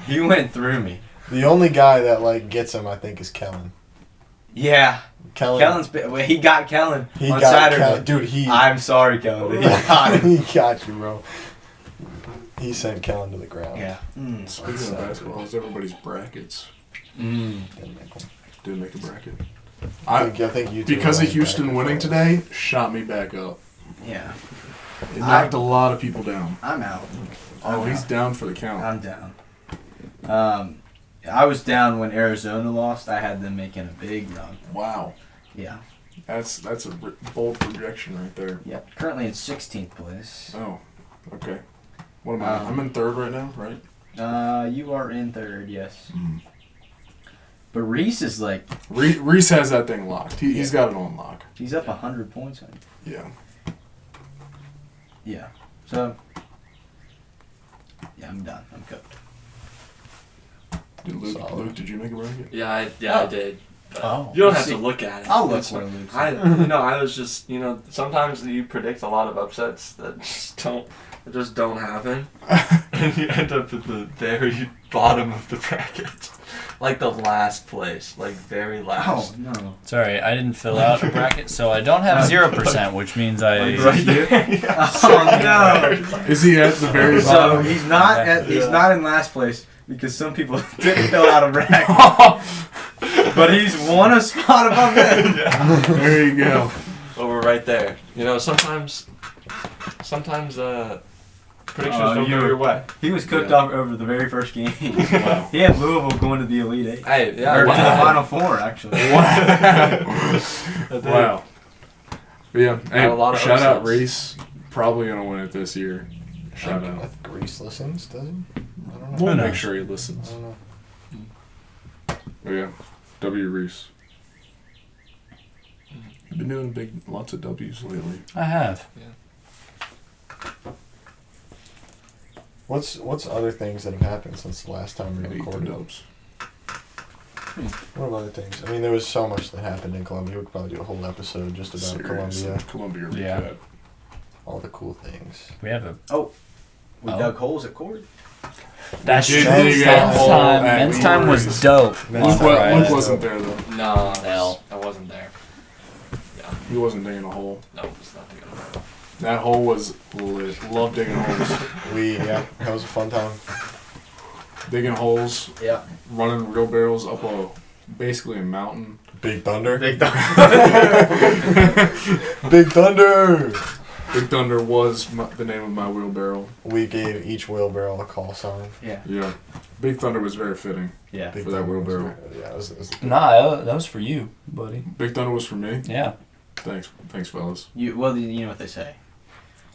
he went through me. The only guy that like gets him, I think, is Kellen. Yeah, Kellen. he got Kellen He on got Saturday. Kellen. Dude, he I'm sorry, Kellen. But he got him. he got you, bro. He sent Kellen to the ground. Yeah. Speaking of basketball, it's everybody's brackets. Didn't make one. Didn't make a bracket. I think you two Because were of Houston back winning and forth. today, shot me back up. Yeah. It knocked a lot of people down. I'm out. Oh, I'm he's out. down for the count. I'm down. I was down when Arizona lost. I had them making a big run. Wow. Yeah. That's a bold projection right there. Yep. Currently in 16th place. Oh, okay. What am I? I'm in third right now, right? You are in third, yes. Mm. But Reese is like, Reese has that thing locked. He's got it on lock. he's up 100 points on you. Yeah. Yeah. So, yeah, I'm done. I'm cooked. Did Luke, Solid. Luke, did you make a bracket? Yeah, I Oh. did. But Oh. you don't have See, to look at it. I'll look It's where not- Luke's I, at. I was just, sometimes you predict a lot of upsets that just don't happen, and you end up at the very bottom of the bracket, like the last place, like very Oh, last. no. Sorry, I didn't fill out a bracket, so I don't have 0%, which means I. Right there. Yeah. Oh, no. Is he at the very So bottom? he's not he's not in last place because some people didn't fill out a bracket. But he's won a spot above them. There you go. But we're right there. Sometimes Predictions Oh, don't go your way. He was cooked Yeah. off over the very first game. Wow. He had Louisville going to the Elite Eight. Hey, yeah. Or to the wow. Final Four, actually. Wow. But yeah. Hey, Had a lot of shout out upsets. Reese. Probably gonna win it this year. Shout I out. think Reese listens, does he? I don't know. We'll Who make knows? sure he I listens. don't know. But yeah. W Reese. You've been doing lots of W's lately. I have. What's other things that have happened since the last time we Eat the recorded? dubs. What other things? I mean, there was so much that happened in Columbia. We could probably do a whole episode just about Columbia. Columbia Yeah. recap. All the cool things. We have a. We Oh. dug holes at Cord. That's did true. dig a Men's hole time. at Men's time was Reese. dope. Men's Luke, time. Right. Luke wasn't there though. No, Hell. I wasn't there. He wasn't digging a hole. No, it's not the good. That hole was lit. Love digging holes. That was a fun time. Digging holes, Yeah. running wheelbarrows up basically a mountain. Big Thunder. Big dug. Big Thunder. Big Thunder was the name of my wheelbarrow. We gave each wheelbarrow a call sign. Yeah. Yeah. Big Thunder was very fitting. Yeah. Big For that Thunder was wheelbarrow. very- Yeah, it was Nah, that was for you, buddy. Big Thunder was for me. Yeah. Thanks, fellas. You know what they say.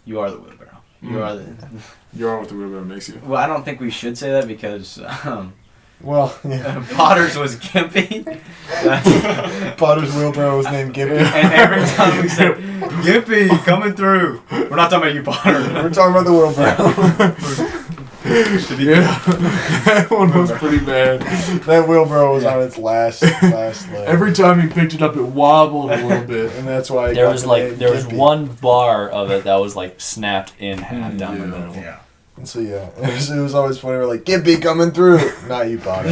You are the wheelbarrow. You are the. You are what the wheelbarrow makes you. Well, I don't think we should say that because Well, yeah. Potter's was Gimpy. Potter's wheelbarrow was named Gimpy. And every time we said, Gimpy, coming through. We're not talking about you, Potter. We're talking about the wheelbarrow. Yeah. That one was pretty bad. That wheelbarrow was on its last leg. Every time you picked it up, it wobbled a little bit. And that's why it There got was the like name there was Gimpy. one bar of it that was like snapped in half down the Yeah. middle. Yeah. And so yeah, it was always funny. We're like, Gimpy coming through. Not you, Potter.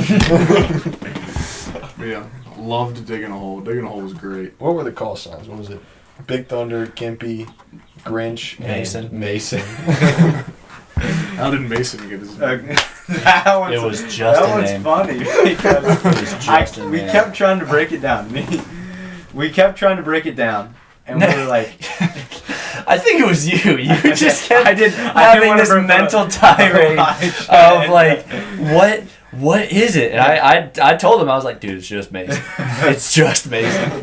Yeah. Loved digging a hole. Digging a hole was great. What were the call signs? What was it? Big Thunder, Gimpy, Grinch, and Mason. Mason. How did Mason get his name? That one's, It was just that a one's name. funny because It was just a we name. kept trying to break it down. We kept trying to break it down, and we were like, I think it was you. You just kept I didn't having wanna this break mental it. tirade I of like, what is it? And I told him, I was like, dude, it's just Mason. It's just Mason.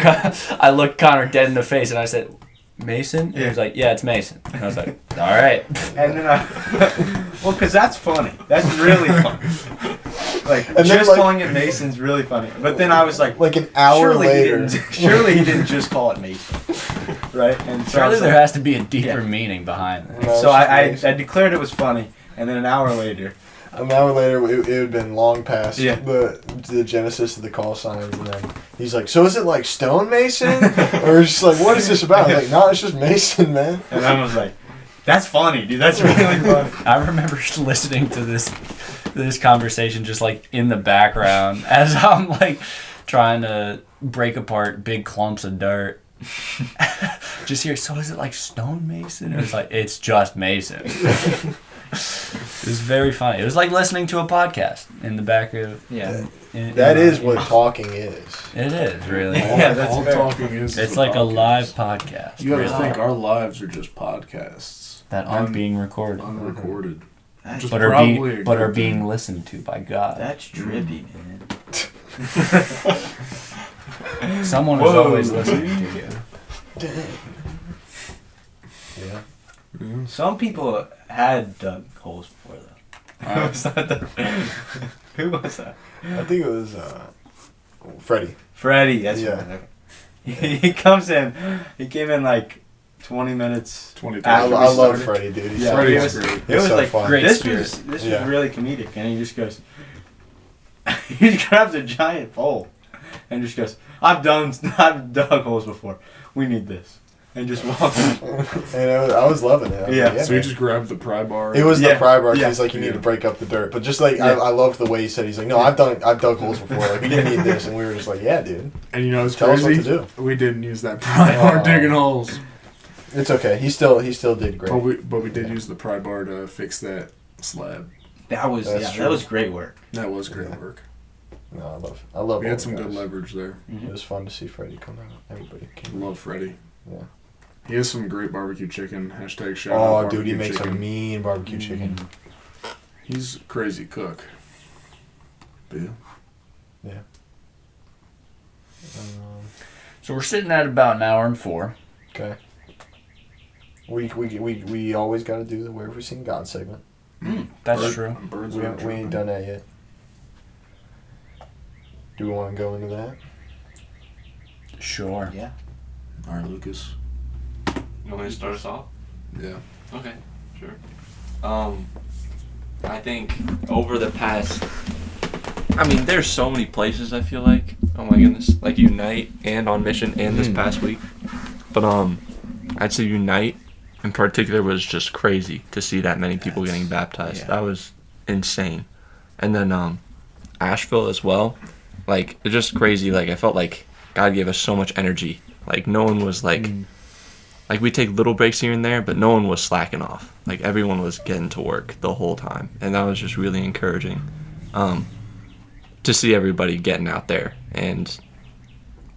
I looked Connor dead in the face and I said, Mason? And he was like, yeah, it's Mason. And I was like, all right. And then well, because that's funny. That's really funny. Like, And then, just like- calling it Mason's really funny. But then I was like, Like an hour later. surely he didn't just call it Mason. Right? And so I Surely was there like, has to be a deeper Yeah. meaning behind it. No, so it's I just declared it was funny, and then an hour later, it had been long past the genesis of the call signs, and then he's like, "So is it like stonemason, or it's just like what is this about?" I'm like, no, it's just Mason, man. and I was like, "That's funny, dude. That's really funny." I remember listening to this conversation just like in the background as I'm like trying to break apart big clumps of dirt. Just hear, so is it like stonemason? Or it's like, it's just Mason. It was very funny. It was like listening to a podcast in the back of That is what talking is. it is really. Yeah, that's all fair. talking is. It's a like a podcast. live podcast. You gotta really, think our lives are just podcasts that aren't being recorded, unrecorded. That's, Just but are probably being a but good are being thing. listened to by God. that's trippy, man. Someone is Whoa. always listening to you. Yeah. Some people had dug holes before, though. Was that who was that? I think it was Freddie. Freddie. That's Yeah. right. Okay. He comes in. He came in like 20 minutes. 20 I After we love started. Freddie, dude. He's Yeah, so Freddie's fun. great. It He's was so like fun. Great this spirit. was Yeah. really comedic, and he just goes. He grabs a giant pole, and just goes, I've dug holes before. We need this," and just walks. And I was loving it. I was Yeah. like, So he just grabbed the pry bar. it was Yeah. the pry bar. 'Cause Yeah. He's like, you need Yeah. to break up the dirt, but just like Yeah. I loved the way he said. He's like, no, I've dug holes before. Like we didn't need this, and we were just like, yeah, dude. And you know it's Tell us what crazy. to do. We didn't use that pry bar Oh. digging holes, It's okay. He still did great. but we did use the pry bar to fix that slab. That was That's true. that was great work. That was great Yeah. work. No, I love. We all had the some good guys. leverage there. It was fun to see Freddie come out. Everybody came. Love Freddie. Yeah. He has some great barbecue chicken. Hashtag shout out Oh, barbecue dude, he makes chicken. a mean barbecue chicken. He's a crazy cook. But yeah. So we're sitting at about an hour and 4. Okay. We always got to do the Where Have We Seen God segment. That's true. Birds We are ain't done that yet. Do we want to go into that? Sure. Yeah. All right, Lucas. You want me to start us off? Yeah. Okay, sure. I think over the past, I mean, there's so many places I feel like, oh my goodness, like Unite and on Mission and this past week. But I'd say Unite in particular was just crazy to see that many people getting baptized. Yeah. That was insane. And then Asheville as well. Like, it's just crazy. Like, I felt like God gave us so much energy. Like, no one was like, like, we take little breaks here and there, but no one was slacking off. Like, everyone was getting to work the whole time. And that was just really encouraging to see everybody getting out there and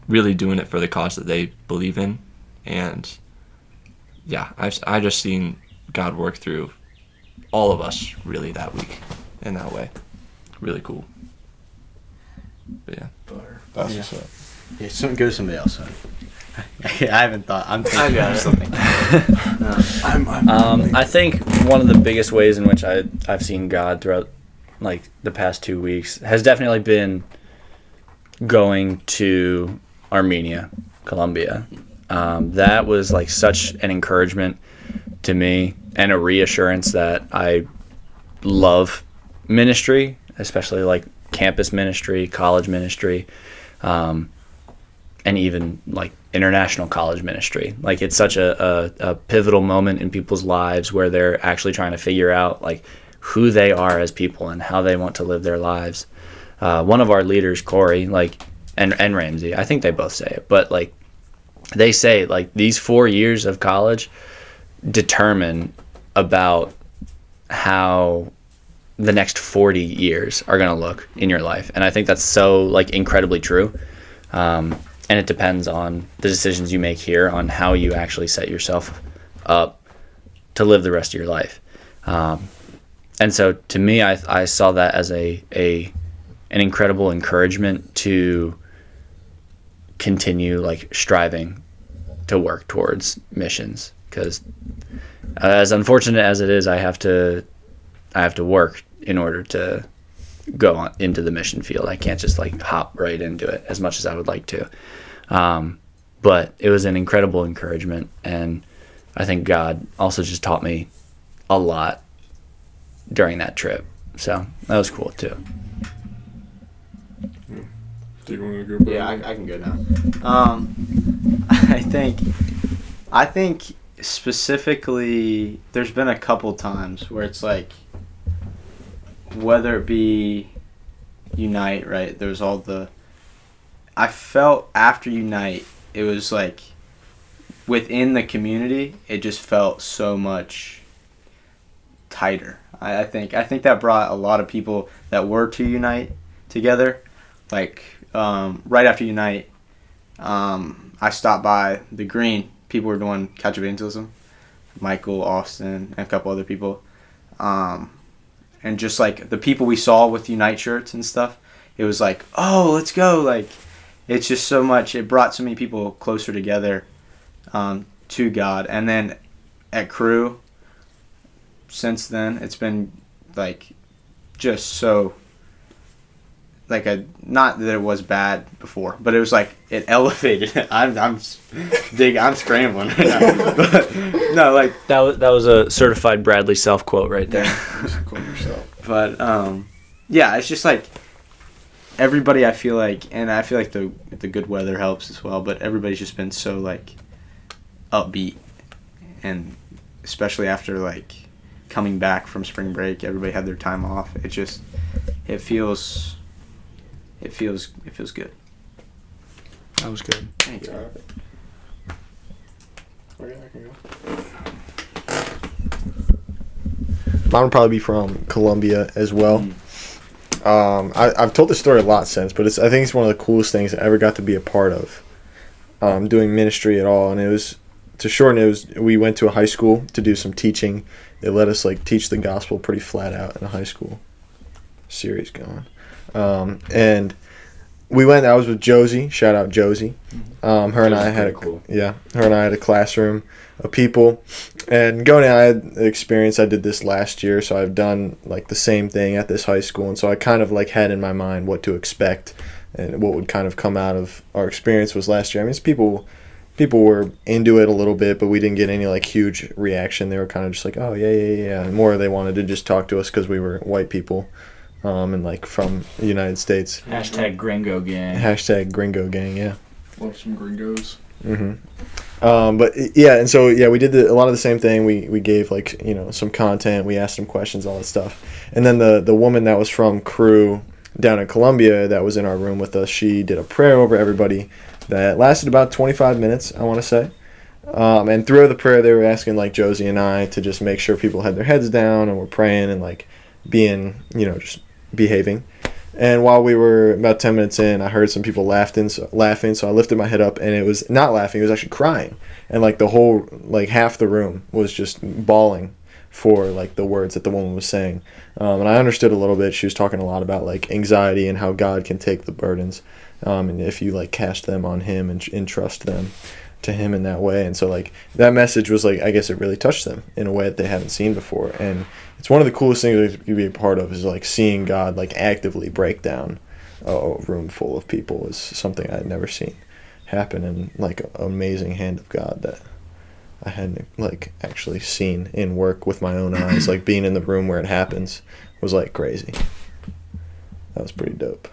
really doing it for the cause that they believe in. And, yeah, I just seen God work through all of us, really, that week in that way. Really cool. But, yeah. That's Yeah. what's up. Yeah, go to somebody else. I haven't thought. I'm thinking I got of it. something. I think one of the biggest ways in which I've seen God throughout like the past 2 weeks has definitely been going to Armenia, Colombia. That was like such an encouragement to me and a reassurance that I love ministry, especially like campus ministry, college ministry, and even like international college ministry. Like it's such a pivotal moment in people's lives where they're actually trying to figure out like who they are as people and how they want to live their lives. One of our leaders, Corey, like and Ramsey, I think they both say it, but like they say like these 4 years of college determine about how the next 40 years are going to look in your life. And I think that's so like incredibly true. And it depends on the decisions you make here on how you actually set yourself up to live the rest of your life. And so to me, I saw that as an incredible encouragement to continue like striving to work towards missions, because as unfortunate as it is, I have to work in order to go on into the mission field. I can't just like hop right into it as much as I would like to. But it was an incredible encouragement, and I think God also just taught me a lot during that trip. So that was cool too. Do you want to go? Yeah, I can go now. I think specifically, there's been a couple times where it's like, whether it be Unite, right? There's all the. I felt after Unite, it was like within the community, it just felt so much tighter. I think that brought a lot of people that were to Unite together. Like right after Unite, I stopped by the Green. People were doing couch evangelism. Michael, Austin, and a couple other people. And just like the people we saw with Unite shirts and stuff, it was like, oh, let's go. Like, it's just so much. It brought so many people closer together to God. And then at Crew, since then, it's been like just so like not that it was bad before, but it was like it elevated. I'm scrambling right now. But, no, like That was a certified Bradley self quote right there. You should quote yourself. But yeah, it's just like everybody. I feel like the good weather helps as well. But everybody's just been so like upbeat, and especially after like coming back from spring break, everybody had their time off. It feels good. That was good. Thank you. Okay, I can go. Mine would probably be from Colombia as well. I've told this story a lot since, but I think it's one of the coolest things I ever got to be a part of, doing ministry at all. And it was to shorten it, we went to a high school to do some teaching. They let us like teach the gospel pretty flat out in a high school series going. And we went. I was with Josie. Shout out Josie. Her and I had a classroom of people. And going in, I had experience. I did this last year, so I've done like the same thing at this high school, and so I kind of like had in my mind what to expect and what would kind of come out of our experience was last year. I mean, it's people were into it a little bit, but we didn't get any like huge reaction. They were kind of just like, oh yeah. And more, they wanted to just talk to us because we were white people, and like from the United States. Hashtag Gringo Gang. Hashtag Gringo Gang. Yeah. Love some gringos. But yeah, and so yeah, we did a lot of the same thing. We gave like some content. We asked them questions, all that stuff. And then the woman that was from Crew down in Columbia that was in our room with us, she did a prayer over everybody that lasted about 25 minutes, I want to say. And through the prayer, they were asking like Josie and I to just make sure people had their heads down and were praying and like being, just behaving. And while we were about 10 minutes in, I heard some people laughing, so I lifted my head up, and it was not laughing, it was actually crying. And like the whole, like half the room was just bawling for like the words that the woman was saying. And I understood a little bit. She was talking a lot about like anxiety and how God can take the burdens. And if you like cast them on him and entrust them to him in that way. And so like that message was like, I guess it really touched them in a way that they haven't seen before. And it's one of the coolest things that you can be a part of is like seeing God like actively break down a room full of people is something I'd never seen happen, and like an amazing hand of God that I hadn't like actually seen in work with my own eyes. Like being in the room where it happens was like crazy. That was pretty dope.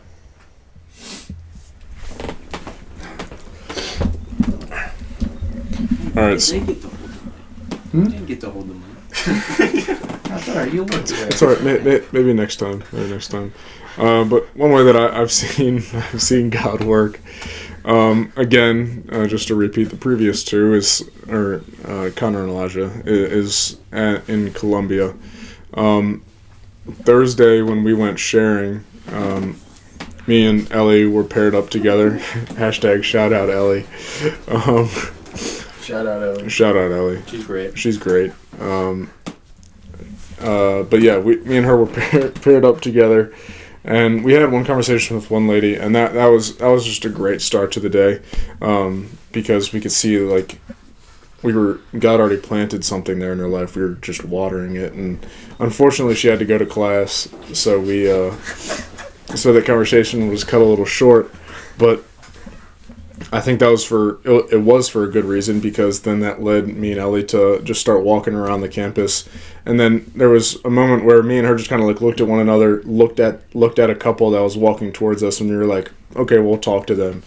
All right. They get to hold them. You didn't get to hold them. That's all right. You'll work together. It's all right. Maybe next time. But one way that I've seen God work, again, just to repeat the previous two, Connor and Elijah is in Colombia. Thursday when we went sharing, me and Ellie were paired up together. Hashtag shout out Ellie. Shout out Ellie. Shout out Ellie. She's great. But yeah, me and her were paired up together, and we had one conversation with one lady, and that was just a great start to the day, because we could see like God already planted something there in her life. We were just watering it, and unfortunately she had to go to class, so so that conversation was cut a little short, but I think that was for a good reason, because then that led me and Ellie to just start walking around the campus. And then there was a moment where me and her just kind of like looked at one another, looked at a couple that was walking towards us, and we were like, okay, we'll talk to them.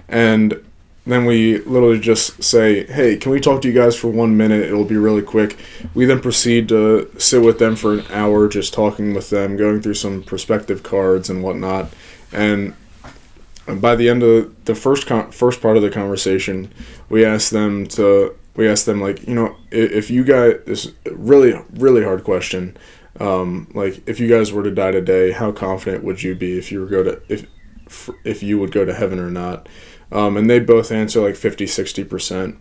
And then we literally just say, hey, can we talk to you guys for 1 minute? It'll be really quick. We then proceed to sit with them for an hour, just talking with them, going through some perspective cards and whatnot. And by the end of the first part of the conversation, we asked them like, if you guys, this is a really, really hard question. Like if you guys were to die today, how confident would you be if you would go to heaven or not? And they both answer like 50-60%.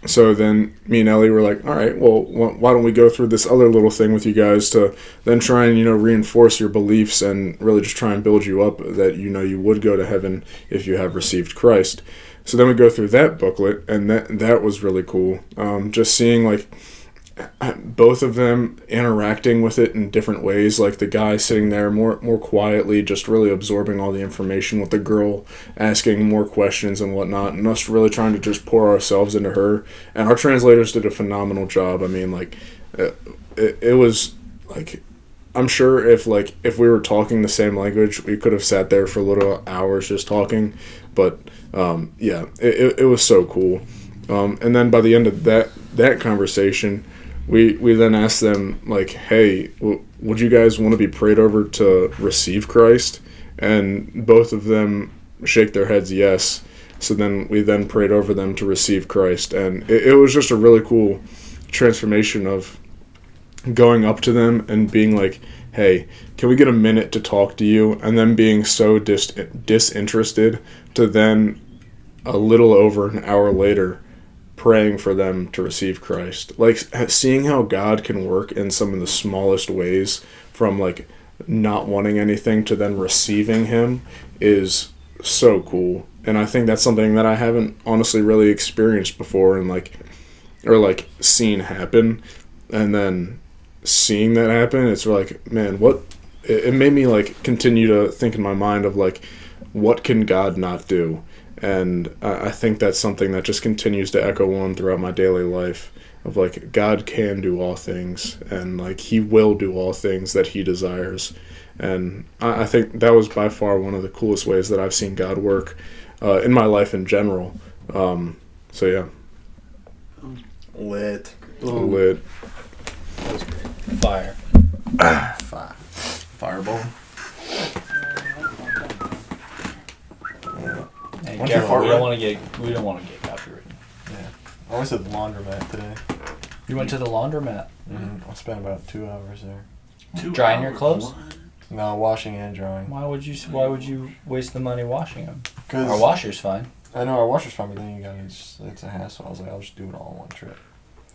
So then me and Ellie were like, all right, well, why don't we go through this other little thing with you guys to then try and, reinforce your beliefs and really just try and build you up that, you would go to heaven if you have received Christ. So then we go through that booklet, and that was really cool. Just seeing like both of them interacting with it in different ways, like the guy sitting there more quietly, just really absorbing all the information, with the girl asking more questions and whatnot, and us really trying to just pour ourselves into her. And our translators did a phenomenal job. I mean, like it was like, I'm sure if we were talking the same language, we could have sat there for little hours just talking. But yeah, it was so cool. And then by the end of that conversation, we then asked them, like, hey, would you guys want to be prayed over to receive Christ? And both of them shake their heads yes. So then we then prayed over them to receive Christ. And it was just a really cool transformation of going up to them and being like, hey, can we get a minute to talk to you? And then being so disinterested to then a little over an hour later praying for them to receive Christ. Like, seeing how God can work in some of the smallest ways, from like not wanting anything to then receiving him, is so cool. And I think that's something that I haven't honestly really experienced before, and like seen happen. And then seeing that happen, it's like, man, what it made me like continue to think in my mind of like, what can God not do? And I think that's something that just continues to echo on throughout my daily life, of like, God can do all things, and like he will do all things that he desires. And I think that was by far one of the coolest ways that I've seen God work in my life in general. So yeah. Lit. Lit. Fire. Fire. Fireball. Hey, What's careful, your we fart don't want to get copywritten. I went to the laundromat today. You went to the laundromat. I spent about 2 hours there. Drying your clothes? No, washing and drying. Why would you waste the money washing them? Cause Our washer's fine. I know our washer's fine, but then it's a hassle. I was like, I'll just do it all in one trip.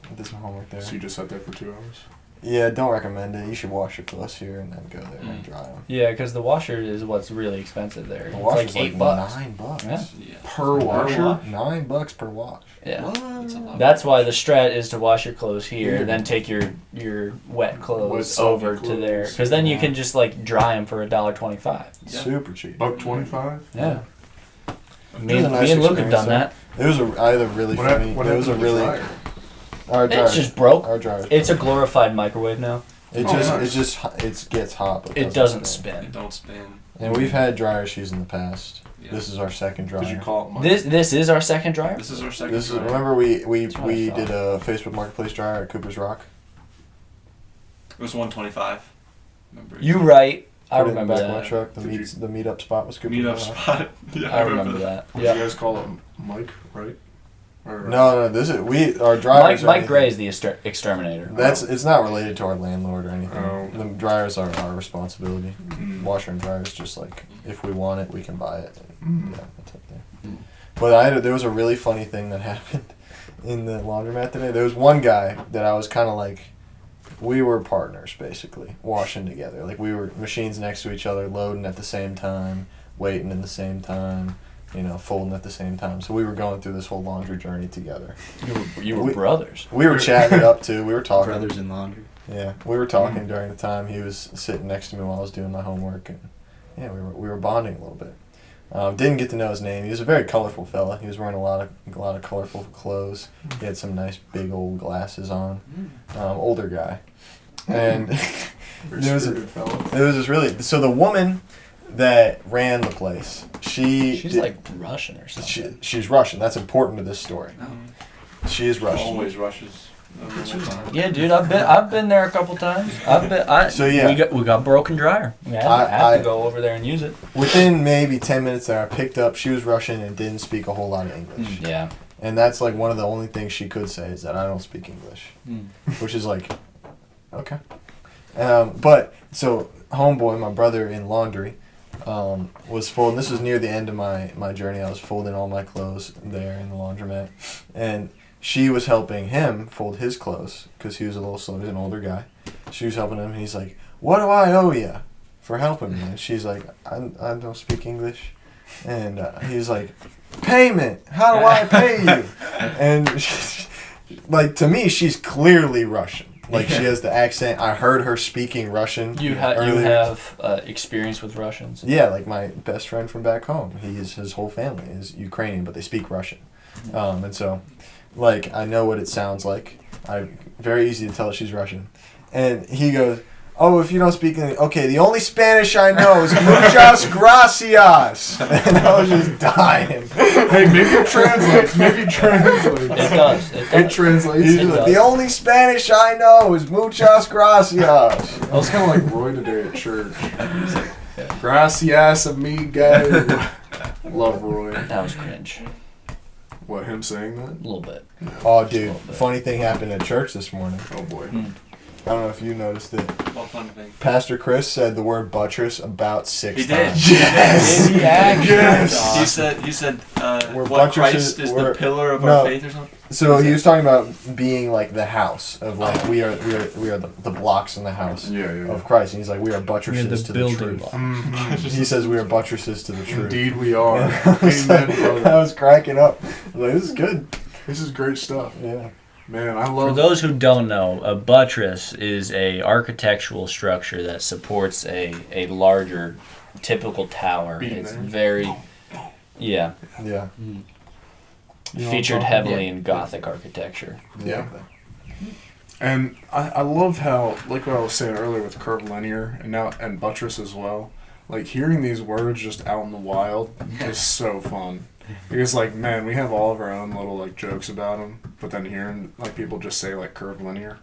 I did some homework there. So you just sat there for 2 hours? Yeah, don't recommend it. You should wash your clothes here and then go there and dry them. Yeah, because the washer is what's really expensive there. The It's washer's like $8. $9. Yeah. Yeah. Per washer? $9 per wash. Yeah. That's a lot. That's why the strat is to wash your clothes here, and then take your wet clothes Wet, soggy over to there, clothes. because then you can just like dry them for $1.25. Yeah. Super cheap. $1.25? Yeah. Me was a and, nice me and Luke have experience, done though. that. It was either really funny. What It was a happened to the really. dryer? Our dryer. It's just broke. Our dryer. It's a glorified microwave now. It Oh, just nice. it gets hot. But It doesn't It spin. don't spin. And we've had dryer issues in the past. Yeah. This is our second dryer. Did you call it Mike? This is our second dryer. This is our second. This is, dryer. remember we That's what I did thought. a Facebook Marketplace dryer at Cooper's Rock. It was 125. Remember? You right. I Put it in the remember back of my that. truck. Did you- The meetup spot was Cooper's Meetup Rock. spot. Yeah, I remember that. Did Yeah. you guys call it Mike, right? Or, No, this is our dryers. Mike Gray is the exterminator. It's not related to our landlord or anything. Oh. The dryers are our responsibility. Mm. Washer and dryer is just like, if we want it, we can buy it. Mm. Yeah, that's up there. But there was a really funny thing that happened in the laundromat today. There was one guy that I was kind of like, we were partners basically, washing together. Like we were machines next to each other, loading at the same time, waiting at the same time, folding at the same time. So we were going through this whole laundry journey together. You were brothers. We were chatting it up too. We were talking. Brothers in laundry. Yeah, we were talking during the time he was sitting next to me while I was doing my homework, and yeah, we were bonding a little bit. Didn't get to know his name. He was a very colorful fella. He was wearing a lot of colorful clothes. He had some nice big old glasses on. Older guy, and there was this really. So the woman that ran the place, She's like Russian or something. she's Russian. That's important to this story. She is Russian. Always rushes. Yeah, dude, I've been there a couple times. So, yeah. we got broken dryer. Yeah, I had to go over there and use it. Within maybe 10 minutes there, I picked up. She was Russian and didn't speak a whole lot of English. Yeah. And that's like one of the only things she could say is that I don't speak English, which is like, okay. But so homeboy, my brother in laundry, was folding. This was near the end of my journey. I was folding all my clothes there in the laundromat, and she was helping him fold his clothes because he was a little slow. He's an older guy. She was helping him, and he's like, "What do I owe you for helping me?" And she's like, "I don't speak English," and he's like, "Payment. How do I pay you?" And she, like to me, she's clearly Russian. Like she has the accent. I heard her speaking Russian. You earlier. have experience with Russians. Yeah, like my best friend from back home. His whole family is Ukrainian, but they speak Russian, and so. Like, I know what it sounds like. Very easy to tell she's Russian. And he goes, "Oh, if you don't speak English, okay, the only Spanish I know is muchas gracias." And I was just dying. Hey, maybe it translates. Maybe it translates. It does. It translates. He's like, "The only Spanish I know is muchas gracias." I was kind of like Roy today at church. Gracias, amigo. Love Roy. That was cringe. What, him saying that? A little bit. Oh, dude, funny thing happened at church this morning. Oh, boy. I don't know if you noticed it. What fun thing? Pastor Chris said the word buttress about 6 He did. times. Yes! Did he actually? Yes! He said, We're what buttresses- Christ is we're- the pillar of no. our faith or something? So he was talking about being like the house of like we are the blocks in the house Yeah. of Christ, and he's like we are buttresses to the truth. Mhm. He says we are buttresses to the truth. Indeed, we are. I was Amen, like- brother. I was cracking up. I was like, this is good. This is great stuff. Yeah. Man, I For love those who don't know, a buttress is a architectural structure that supports a larger, typical tower. Being It's there. very, yeah, Yeah. You know featured what I'm talking heavily in Gothic architecture. Yeah. And I love how, like what I was saying earlier with curvilinear and buttress as well, like hearing these words just out in the wild is so fun. Because like, man, we have all of our own little like jokes about them, but then hearing like people just say like curvilinear,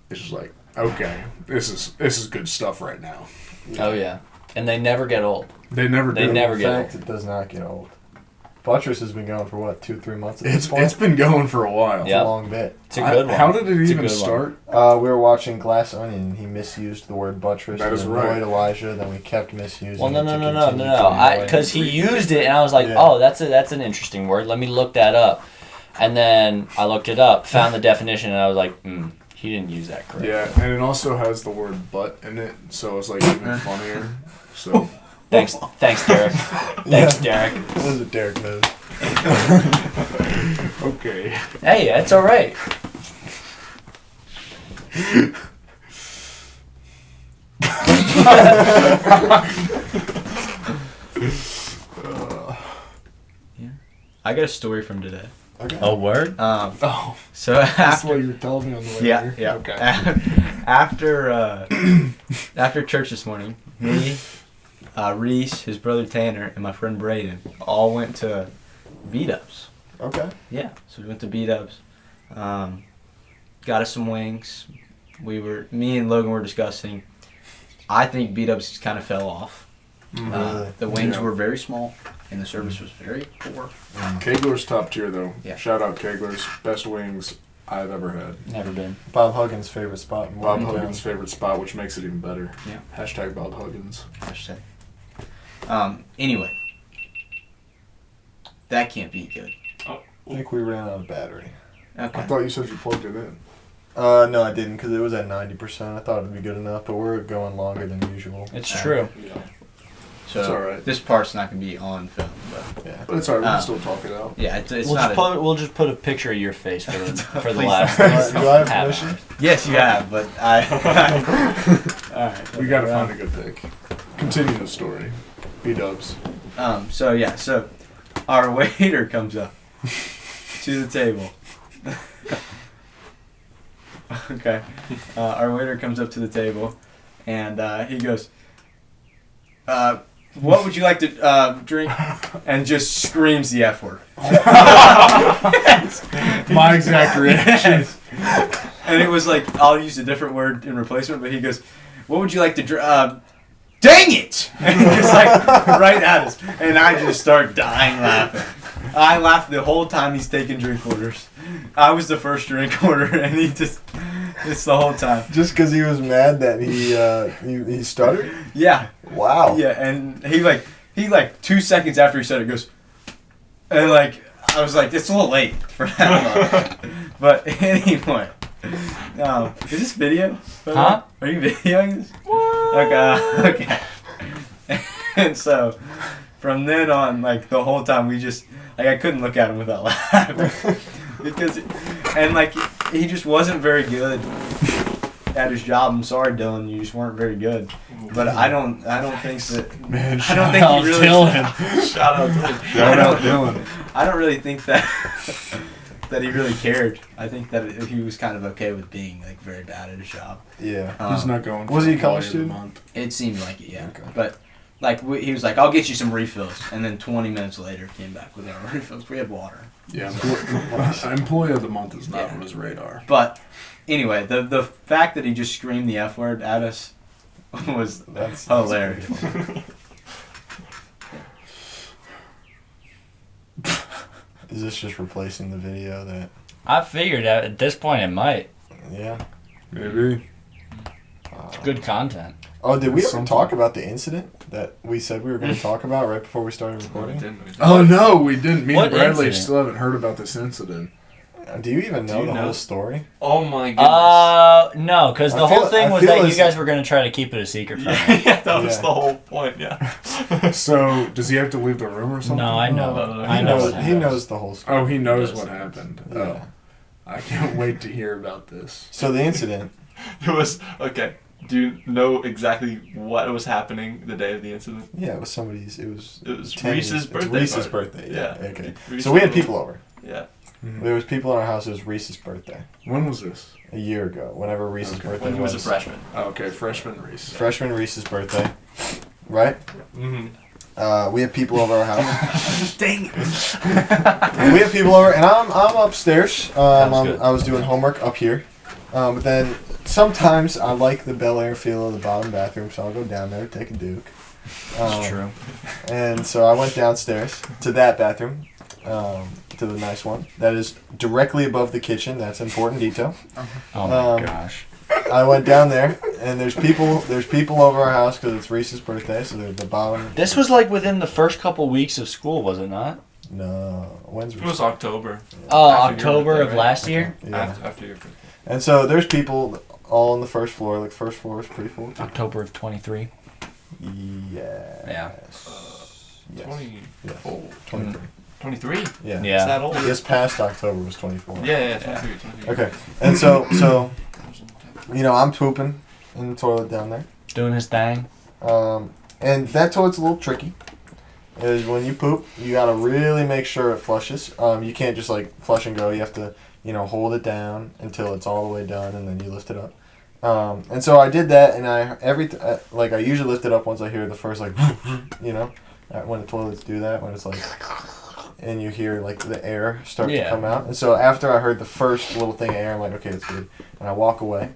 it's just like, okay, this is good stuff right now. Oh yeah, and they never get old. They never They do. never In get fact, it does not get old. Buttress has been going for what, 2-3 months at this point? It's been going for a while. It's Yep. a long bit. It's a good one. How did it It's a even good one. start? We were watching Glass Onion. He misused the word buttress. That is and right. annoyed Elijah. Then we kept misusing Well, no, it no, to no, no, no, continue to no. annoy Because him. he used it, and I was like, Yeah. oh, that's an interesting word. Let me look that up. And then I looked it up, found the definition, and I was like, he didn't use that correctly. Yeah, and it also has the word butt in it, so it's like even funnier. So Thanks, Derek. Thanks, Derek. What is it, Derek knows? okay. Hey, that's all right. I got a story from today. Okay. A word? Oh, So that's after, what you were telling me on the way yeah, here. yeah. Okay. After church this morning, me, Reese, his brother Tanner, and my friend Braden all went to beat-ups. Okay. Yeah, so we went to beat-ups. Got us some wings. Me and Logan were discussing. I think beat-ups kind of fell off. Really? The wings Yeah. were very small, and the service was very poor. Kegler's top tier though. Yeah. Shout out Kegler's, best wings I've ever had. Never been. Bob Huggins' favorite spot in Bob Morgantown. Huggins' favorite spot, which makes it even better. Yeah. Hashtag Bob Huggins. Hashtag. Anyway, that can't be good. I think we ran out of battery. Okay. I thought you said you plugged it in. No, I didn't because it was at 90%. I thought it'd be good enough, but we're going longer than usual. It's true. Yeah. So It's alright. this part's not gonna be on film, but Yeah. But it's alright, we can still talk it out. yeah, it's We'll not. we'll just put a picture of your face for the Please last. Do I have half permission? hour. Yes, you have, but I. All right. We gotta find a good pick. Continue the story. B-dubs. So yeah, so our waiter comes up to the table. Okay. Our waiter comes up to the table, and he goes, "What would you like to drink?" And just screams the F word. My exact reaction. Yes. And it was like, I'll use a different word in replacement, but he goes, "What would you like to drink?" Dang it! And he just like right at us, and I just start dying laughing. I laughed the whole time he's taking drink orders. I was the first drink order, and it's the whole time. Just because he was mad that he stuttered? Yeah, Wow. yeah, and he 2 seconds after he said it goes, and like I was like, it's a little late for that. But anyway, is this video? Huh? Are you videoing this? Okay. And so, from then on, like the whole time, we just I couldn't look at him without laughing because, he just wasn't very good at his job. I'm sorry, Dylan, you just weren't very good. But I don't think that. Man, I don't think he really. Shout out to Shout out Dylan. I don't really think that that he really cared. I think that he was kind of okay with being like very bad at his job. Yeah. He's not going for Was he a employee college of the student? month. It seemed like it, yeah. Okay. But he was like, "I'll get you some refills," and then 20 minutes later came back with our refills. We had water. Yeah, employee of the month is not Yeah. on his radar. But anyway, the fact that he just screamed the F word at us was That's hilarious. Is this just replacing the video that I figured out at this point it might. Yeah. Maybe. It's good content. Oh, did we ever Something. talk about the incident that we said we were going to talk about right before we started recording? Oh no, we didn't. Me What and Bradley incident? still haven't heard about this incident. Do you even know you the know? whole story? Oh my goodness. No, because I the feel- whole thing I was feel that you as- guys were going to try to keep it a secret from me. Yeah, that was Yeah. the whole point. Yeah. So does he have to leave the room or something? No, I know. No, I He know. knows, what he happened. knows the whole story. Oh, he knows Yes. what happened. Yeah. Oh, I can't wait to hear about this. So the incident, It was okay. Do you know exactly what was happening the day of the incident? yeah, it was somebody's. It was. It was 10 Reese's it's birthday. Reese's party. birthday. Yeah. Yeah. Okay. Reese's So we had birthday. people over. Yeah. There was people in our house. It was Reese's birthday When was this? a year ago. Whenever Reese's Okay. birthday When he was a freshman. Oh, okay, freshman Reese. Freshman Reese's birthday, right? Mm-hmm. We had people over our house. Dang it. We have people over, and I'm upstairs. Sounds good. I was doing homework up here, but then sometimes I like the Bel Air feel of the bottom bathroom, so I'll go down there take a duke. It's true. And so I went downstairs to that bathroom, to the nice one that is directly above the kitchen. That's important detail. Oh my Um, gosh. I went down there, and there's people over our house because it's Reese's birthday, so they're at the bottom. This was like within the first couple weeks of school, was it not? No, when's It was October. Oh, After your October birthday, of right? last year? Yeah. After your birthday. And so there's people all on the first floor. Like first floor is pretty full. October of 23. Yes. Yeah. Yes. 24. 23. 23? Yeah. Yeah. Is that old? This past October was 24. Yeah, 23. 23. Okay. And so I'm pooping in the toilet down there. Doing his thing. And that toilet's a little tricky. Is when you poop, you gotta really make sure it flushes. You can't just like flush and go. You have to, hold it down until it's all the way done, and then you lift it up. And so I did that, and I usually lift it up once I hear the first like, when the toilets do that, when it's like, and you hear like the air start to come out. And so after I heard the first little thing of air, I'm like, okay, it's good. And I walk away.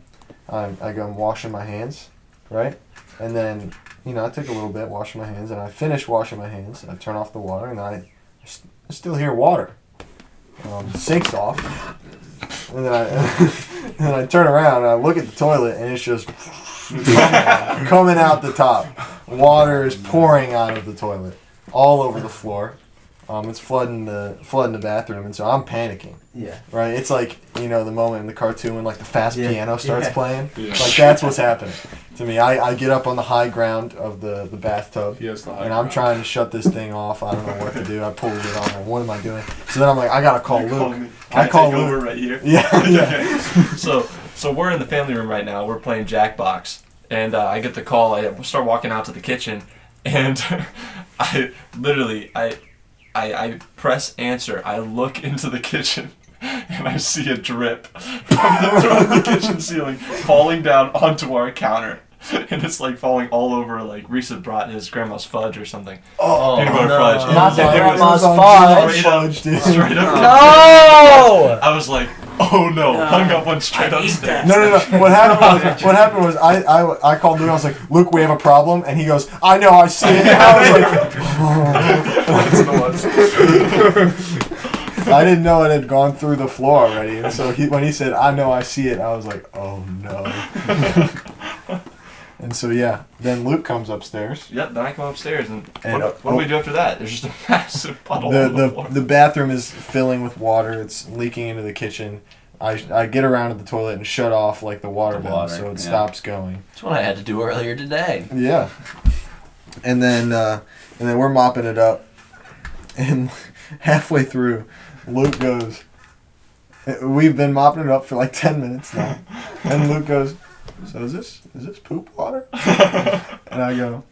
I go and washing my hands, right? And then, I take a little bit, washing my hands, and I finish washing my hands. I turn off the water, and I still hear water. Sink's off. And then I turn around, and I look at the toilet, and it's just coming out the top. Water is pouring out of the toilet, all over the floor. It's flooding the bathroom, and so I'm panicking. Yeah. Right? It's like, the moment in the cartoon when like the fast piano starts playing. Yeah. Like that's what's happening to me. I get up on the high ground of the bathtub, He has the high and I'm ground. trying to shut this thing off. I don't know what to do. I pull it on. Like, what am I doing? So then I'm like, I gotta call Luke. Can I call take over Luke. right here? Yeah. Okay. So we're in the family room right now. We're playing Jackbox, and I get the call. I start walking out to the kitchen, and I press answer. I look into the kitchen, and I see a drip from the kitchen ceiling falling down onto our counter. And it's like falling all over. Like Reese had brought his grandma's fudge or something. Oh, Peanut butter fudge. Not the It was- grandma's It was on fudge. Gina's fudge, dude. Straight up. No! I was like, oh no, hung up one straight upstairs. No. What happened was I called Luke. I was like, Luke, we have a problem, and he goes, I know, I see it. And I was like, I didn't know it had gone through the floor already, and so when he said, I know, I see it, I was like, oh no. And so then Luke comes upstairs. Yep, then I come upstairs, and And, what do we do after that? There's just a massive puddle on the floor. The bathroom is filling with water. It's leaking into the kitchen. I get around to the toilet and shut off like the water valve so it stops going. That's what I had to do earlier today. Yeah. And then we're mopping it up, and halfway through, Luke goes. We've been mopping it up for like 10 minutes now, and Luke goes, so is this poop water? And I go,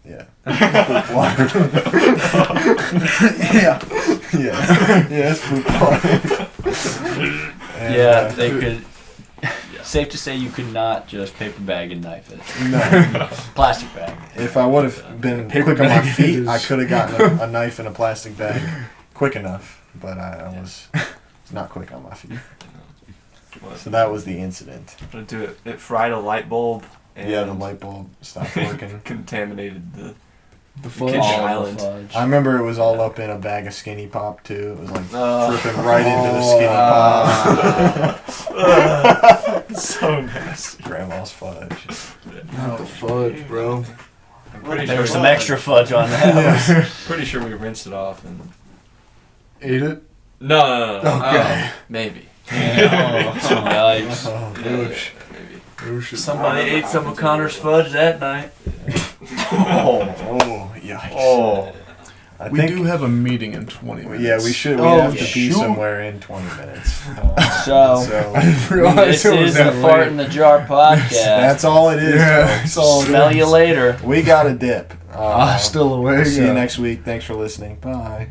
yeah, poop water. yeah, it's poop water. And, They could. Safe to say you could not just paper bag and knife it. No. Plastic bag. If I would have been Paper quick on my bag feet, is- I could have gotten a knife in a plastic bag quick enough, but I was not quick on my feet. So that was the incident. But it fried a light bulb. And Yeah, the light bulb stopped working. contaminated the The fudge. Kitchen All Island. the fudge. I remember it was all up in a bag of Skinny Pop too. It was like Oh. dripping right into the Skinny Pop. So nasty. Grandma's fudge. Not the fudge, bro. I'm pretty There was sure. some extra fudge on that. Pretty sure we rinsed it off and. Ate it? No. Okay. Maybe. Yikes. Oh, Douche. Maybe. Douche is- Somebody ate some of Connor's fudge that night. oh, yikes. Oh. I We think, do have a meeting in 20 minutes. yeah, we should. We Oh, have to be shoot. somewhere in 20 minutes. So, So I didn't realize this it was is the that Fart late. in the Jar podcast. that's all it is. Yeah, folks. that's all it Smell is. you later. We got a dip. Still away. See you next week. Thanks for listening. Bye.